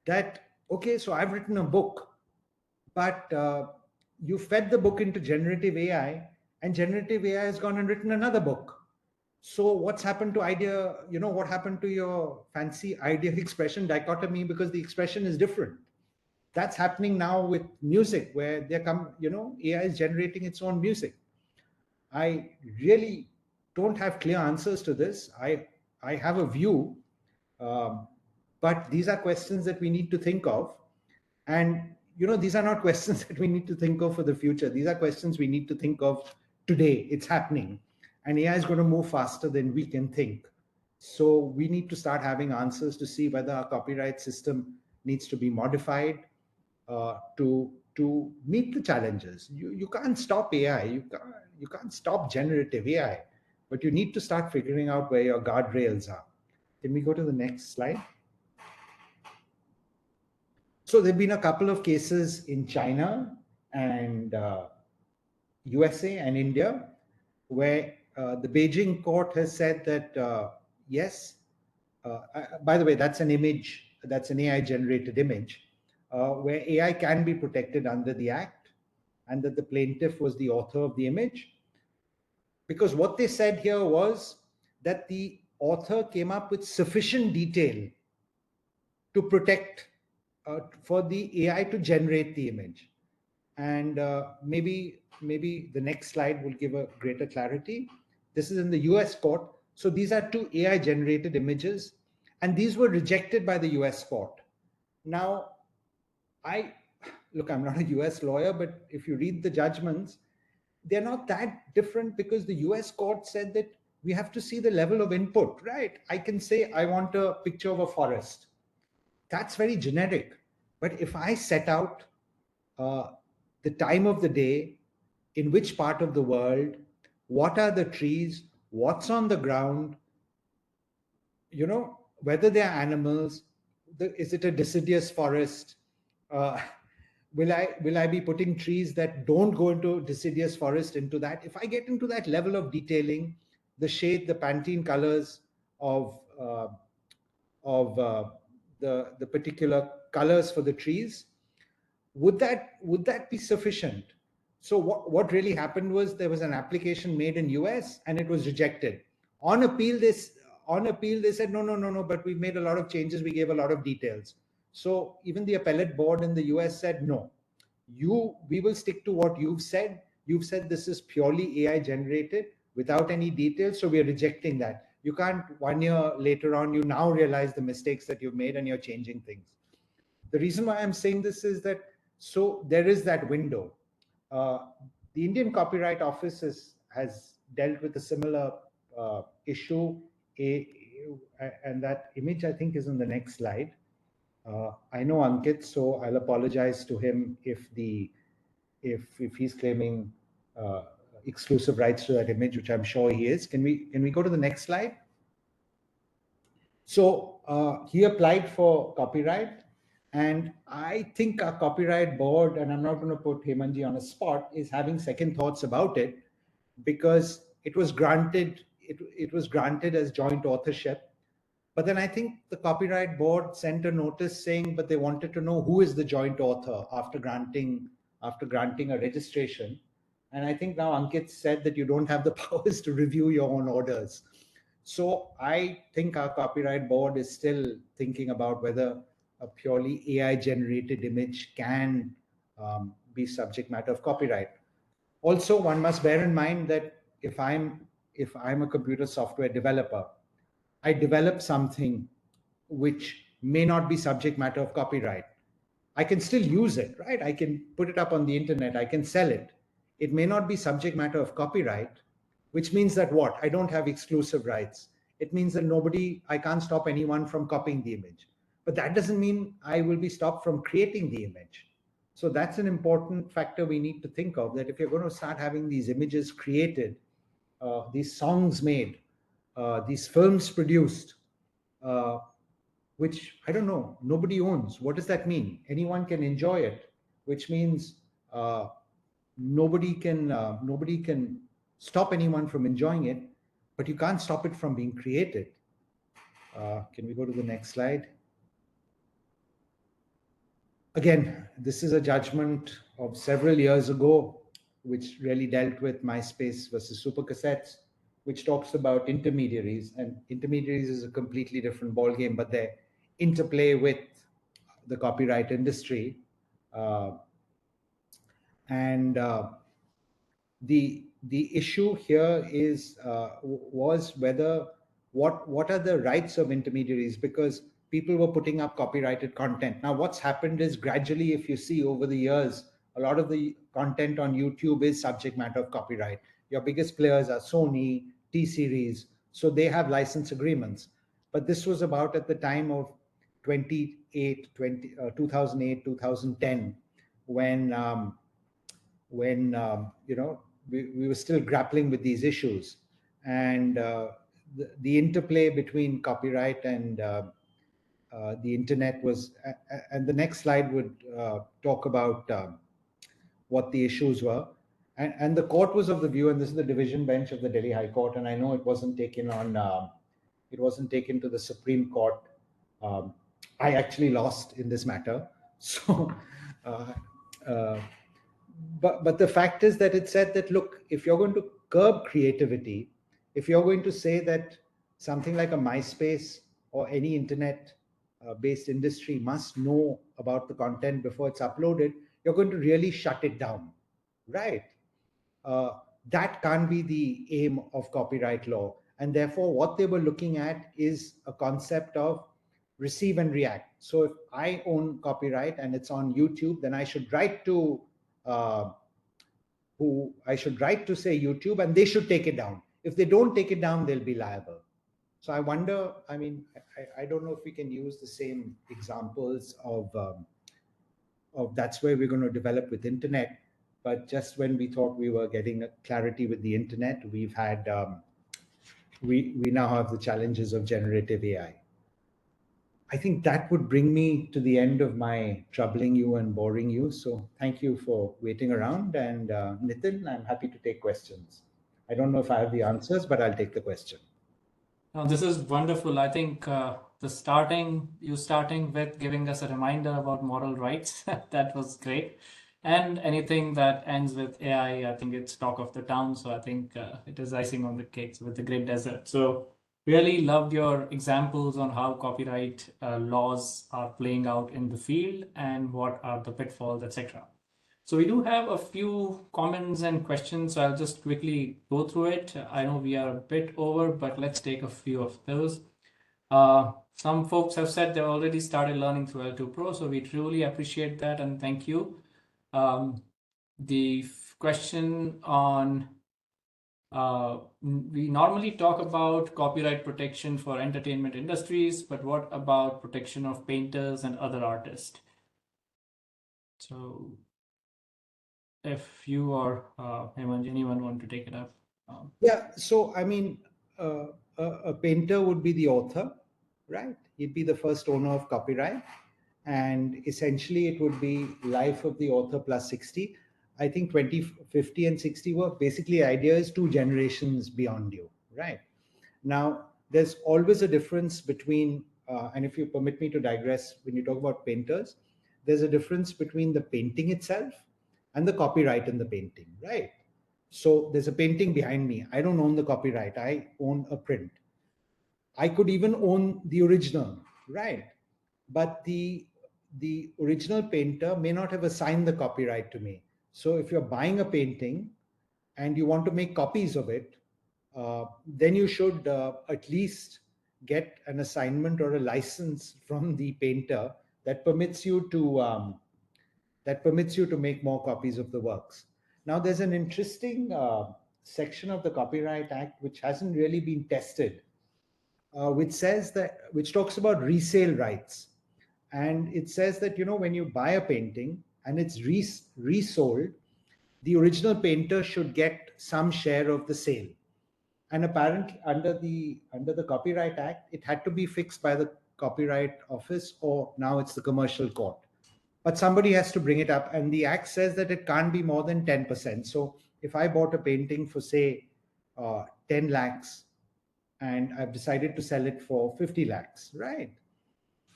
That, okay, so I've written a book, but you fed the book into generative AI, and generative AI has gone and written another book. So what's happened to idea, what happened to your fancy idea expression dichotomy, because the expression is different? That's happening now with music, where AI is generating its own music. I really don't have clear answers to this. I have a view, but these are questions that we need to think of. And, these are not questions that we need to think of for the future. These are questions we need to think of today. It's happening. And AI is going to move faster than we can think. So we need to start having answers to see whether our copyright system needs to be modified to meet the challenges. You can't stop AI. You can't stop generative AI, but you need to start figuring out where your guardrails are. Can we go to the next slide? So there have been a couple of cases in China and USA and India where the Beijing court has said that, yes, by the way, that's an image, that's an AI generated image, where AI can be protected under the act, and that the plaintiff was the author of the image. Because what they said here was that the author came up with sufficient detail to protect, for the AI to generate the image. And maybe the next slide will give a greater clarity. This is in the US court. So these are two AI generated images, and these were rejected by the US court. Now, I'm not a US lawyer, but if you read the judgments, they're not that different, because the US court said that we have to see the level of input, right? I can say I want a picture of a forest. That's very generic. But if I set out the time of the day, in which part of the world, what are the trees, what's on the ground, whether they are animals, is it a deciduous forest? Uh, will I be putting trees that don't go into deciduous forest into that? If I get into that level of detailing, the shade, the Pantene colors of the particular colors for the trees, would that be sufficient? So what really happened was there was an application made in US and it was rejected. On appeal, they said no, but we made a lot of changes, we gave a lot of details. So even the appellate board in the US said no, we will stick to what you've said. You've said this is purely AI generated without any details, so we are rejecting that. You can't 1 year later on, you now realize the mistakes that you've made and you're changing things. The reason why I'm saying this is that, so there is that window. The Indian Copyright Office has dealt with a similar issue, and that image I think is on the next slide. I know Ankit, so I'll apologize to him if he's claiming exclusive rights to that image, which I'm sure he is. Can we go to the next slide? So he applied for copyright, and I think our copyright board, and I'm not going to put Hemanji on a spot, is having second thoughts about it, because it was granted as joint authorship. But then I think the copyright board sent a notice saying, but they wanted to know who is the joint author after granting a registration. And I think now Ankit said that you don't have the powers to review your own orders. So I think our copyright board is still thinking about whether a purely AI generated image can be subject matter of copyright. Also, one must bear in mind that if I'm a computer software developer, I develop something which may not be subject matter of copyright. I can still use it, right? I can put it up on the internet, I can sell it. It may not be subject matter of copyright, which means that what? I don't have exclusive rights. It means that I can't stop anyone from copying the image. But that doesn't mean I will be stopped from creating the image. So that's an important factor we need to think of, that if you're going to start having these images created, these songs made, these films produced, which I don't know, nobody owns. What does that mean? Anyone can enjoy it, which means nobody can stop anyone from enjoying it, but you can't stop it from being created. Can we go to the next slide? Again, this is a judgment of several years ago, which really dealt with MySpace versus supercassettes, which talks about intermediaries. And intermediaries is a completely different ballgame, but they interplay with the copyright industry. The issue here was whether what are the rights of intermediaries, because people were putting up copyrighted content. Now, what's happened is gradually, if you see over the years, a lot of the content on YouTube is subject matter of copyright. Your biggest players are Sony, T-Series, so they have license agreements. But this was about at the time of 2008, 2010, when we were still grappling with these issues, and the interplay between copyright and the internet was, and the next slide would talk about what the issues were. And the court was of the view, and this is the division bench of the Delhi High Court, and I know it wasn't taken to the Supreme Court. I actually lost in this matter. So, but the fact is that it said that, look, if you're going to curb creativity, if you're going to say that something like a MySpace or any internet based industry must know about the content before it's uploaded, you're going to really shut it down, right? That can't be the aim of copyright law. And therefore, what they were looking at is a concept of receive and react. So if I own copyright and it's on YouTube, then I should write to say YouTube, and they should take it down. if they don't take it down, they'll be liable. So I wonder, I mean, I don't know if we can use the same examples of that's where we're going to develop with internet. But just when we thought we were getting clarity with the internet, we've had, we now have the challenges of generative AI. I think that would bring me to the end of my troubling you and boring you. So thank you for waiting around. And Nitin, I'm happy to take questions. I don't know if I have the answers, but I'll take the question. Now, this is wonderful. I think you starting with giving us a reminder about moral rights, that was great. And anything that ends with AI, I think it's talk of the town. So I think it is icing on the cake with the great desert. So really loved your examples on how copyright laws are playing out in the field and what are the pitfalls, etc. So we do have a few comments and questions, so I'll just quickly go through it. I know we are a bit over, but let's take a few of those. Some folks have said they've already started learning through L2 Pro, so we truly appreciate that and thank you. The question on we normally talk about copyright protection for entertainment industries, but what about protection of painters and other artists? So if you or anyone want to take it up. Yeah, so I mean, a painter would be the author, right? He'd be the first owner of copyright. And essentially, it would be life of the author plus 60. I think 20, 50, and 60 work. Basically, idea is 2 generations beyond you, right? Now, there's always a difference between, and if you permit me to digress, when you talk about painters, there's a difference between the painting itself and the copyright in the painting, right? So there's a painting behind me. I don't own the copyright. I own a print. I could even own the original, right? But the original painter may not have assigned the copyright to me. So if you're buying a painting and you want to make copies of it, then you should at least get an assignment or a license from the painter that permits you to make more copies of the works. Now, there's an interesting section of the Copyright Act which hasn't really been tested, which talks about resale rights. And it says that, you know, when you buy a painting and it's resold, the original painter should get some share of the sale. And apparently under the Copyright Act, it had to be fixed by the Copyright Office, or now it's the Commercial Court. But somebody has to bring it up, and the Act says that it can't be more than 10%. So if I bought a painting for, say, 10 lakhs, and I've decided to sell it for 50 lakhs, right?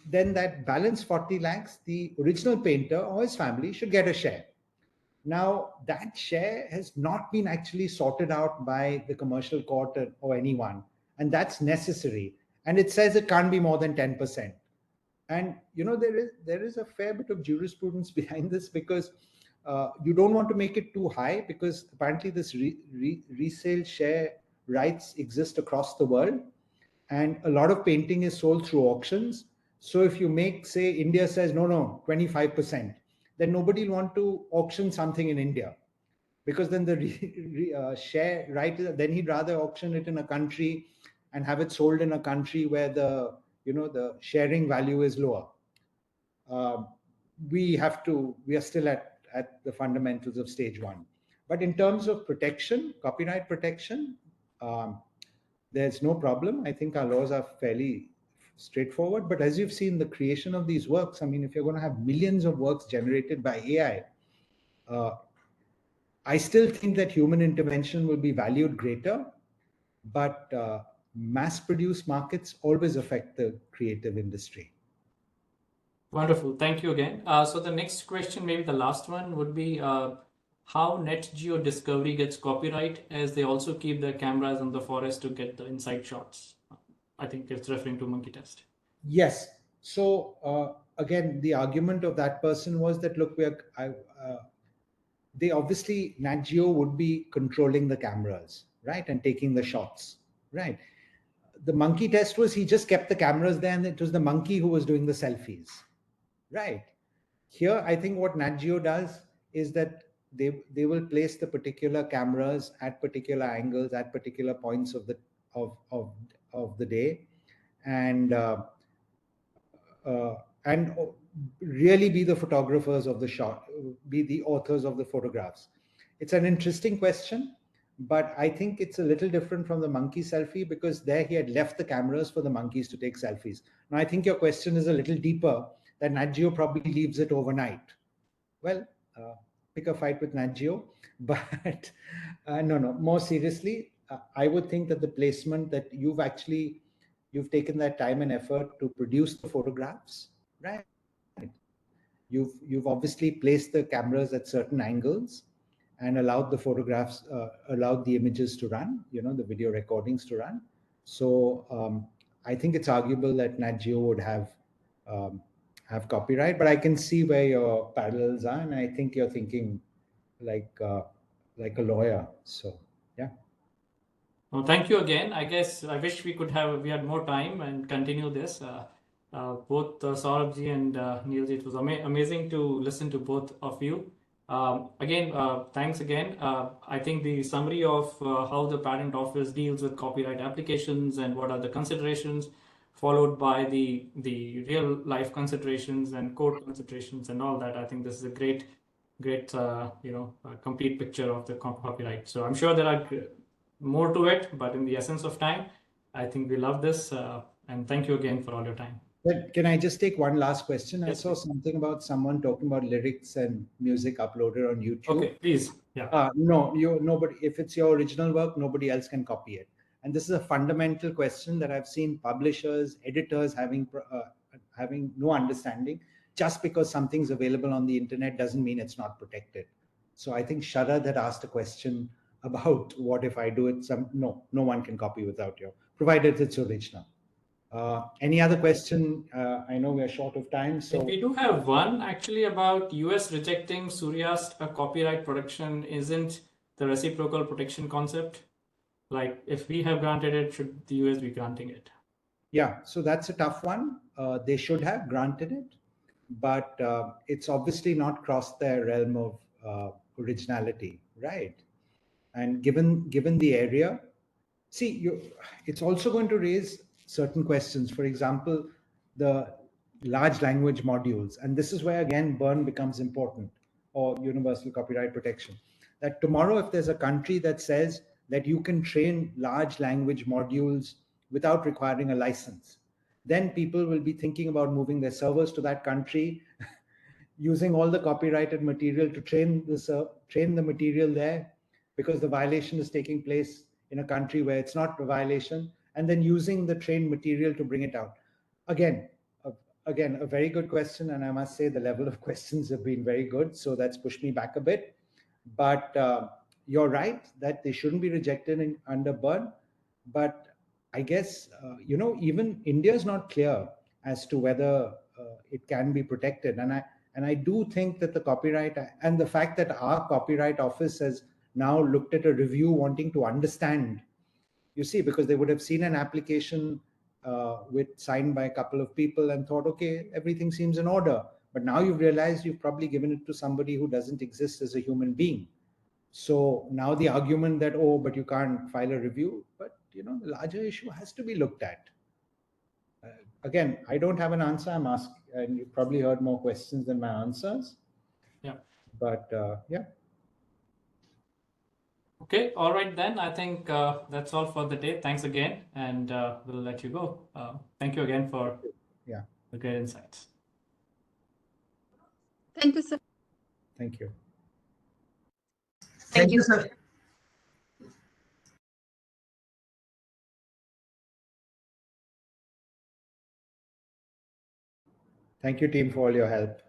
Then that balance 40 lakhs, the original painter or his family should get a share. Now, that share has not been actually sorted out by the Commercial Court or anyone, and that's necessary. And it says it can't be more than 10%. And you know, there is a fair bit of jurisprudence behind this, because you don't want to make it too high, because apparently this resale share rights exist across the world, and a lot of painting is sold through auctions. So if you make, say, India says no 25%, then nobody will want to auction something in India, because then the share right, then he'd rather auction it in a country and have it sold in a country where the sharing value is lower. We are still at the fundamentals of stage 1. But in terms of protection, copyright protection, there's no problem. I think our laws are fairly straightforward. But as you've seen, the creation of these works, I mean, if you're going to have millions of works generated by AI, I still think that human intervention will be valued greater, but mass-produced markets always affect the creative industry. Wonderful. Thank you again. So the next question, maybe the last one, would be how Net Geo Discovery gets copyright, as they also keep their cameras in the forest to get the inside shots. I think it's referring to Monkey Test. Yes. So again, the argument of that person was that, look, they obviously, Nat Geo would be controlling the cameras, right, and taking the shots, right? The monkey test was he just kept the cameras there, and it was the monkey who was doing the selfies, right? Here, I think what Nat Geo does is that they will place the particular cameras at particular angles at particular points of the day, and uh, and really be the photographers of the shot, be the authors of the photographs. It's an interesting question, but I think it's a little different from the monkey selfie, because there he had left the cameras for the monkeys to take selfies. Now, I think your question is a little deeper, that Nat Geo probably leaves it overnight. Well, pick a fight with Nat Geo, but no, more seriously, I would think that the placement that you've taken that time and effort to produce the photographs, right? You've obviously placed the cameras at certain angles and allowed the photographs, allowed the images to run, the video recordings to run. So I think it's arguable that Nat Geo would have copyright, but I can see where your parallels are, and I think you're thinking like a lawyer. So yeah. Well, thank you again. I guess I wish we had more time and continue this. Both Saurabh and Neil, it was amazing to listen to both of you. Again, thanks again. I think the summary of how the Patent Office deals with copyright applications and what are the considerations, followed by the real life considerations and court considerations and all that. I think this is a great complete picture of the copyright. So I'm sure there are more to it, but in the essence of time, I think we love this. And thank you again for all your time. Can I just take one last question? Yes, I saw please. something about someone talking about lyrics and music uploaded on YouTube. Okay, please. Yeah. No, nobody. If it's your original work, nobody else can copy it. And this is a fundamental question that I've seen publishers, editors having no understanding. Just because something's available on the internet doesn't mean it's not protected. So I think Sharad had asked a question about what if I do it. No one can copy without you, provided it's original. Any other question? I know we are short of time, so we do have one actually about US rejecting Surya's copyright protection. Isn't the reciprocal protection concept? Like, if we have granted it, should the US be granting it? Yeah, so that's a tough one. They should have granted it, but it's obviously not crossed their realm of originality, right? And given the area, see, it's also going to raise certain questions. For example, the large language modules, and this is where again Berne becomes important, or universal copyright protection. That tomorrow, if there's a country that says that you can train large language modules without requiring a license, then people will be thinking about moving their servers to that country, using all the copyrighted material to train the material there, because the violation is taking place in a country where it's not a violation, and then using the trained material to bring it out. Again, a very good question, and I must say the level of questions have been very good, so that's pushed me back a bit. But you're right that they shouldn't be rejected under Berne. But I guess even India is not clear as to whether it can be protected, and I do think that the copyright and the fact that our copyright office has now looked at a review wanting to understand, you see, because they would have seen an application signed by a couple of people and thought, okay, everything seems in order. But now you've realized you've probably given it to somebody who doesn't exist as a human being. So now the argument that, oh, but you can't file a review, but the larger issue has to be looked at. Again, I don't have an answer. I'm asking, and you probably heard more questions than my answers. Yeah. But yeah. Okay, all right then. I think that's all for the day. Thanks again, and we'll let you go. Thank you again for the great insights. Thank you, sir. Thank you. Thank you, sir. Thank you, team, for all your help.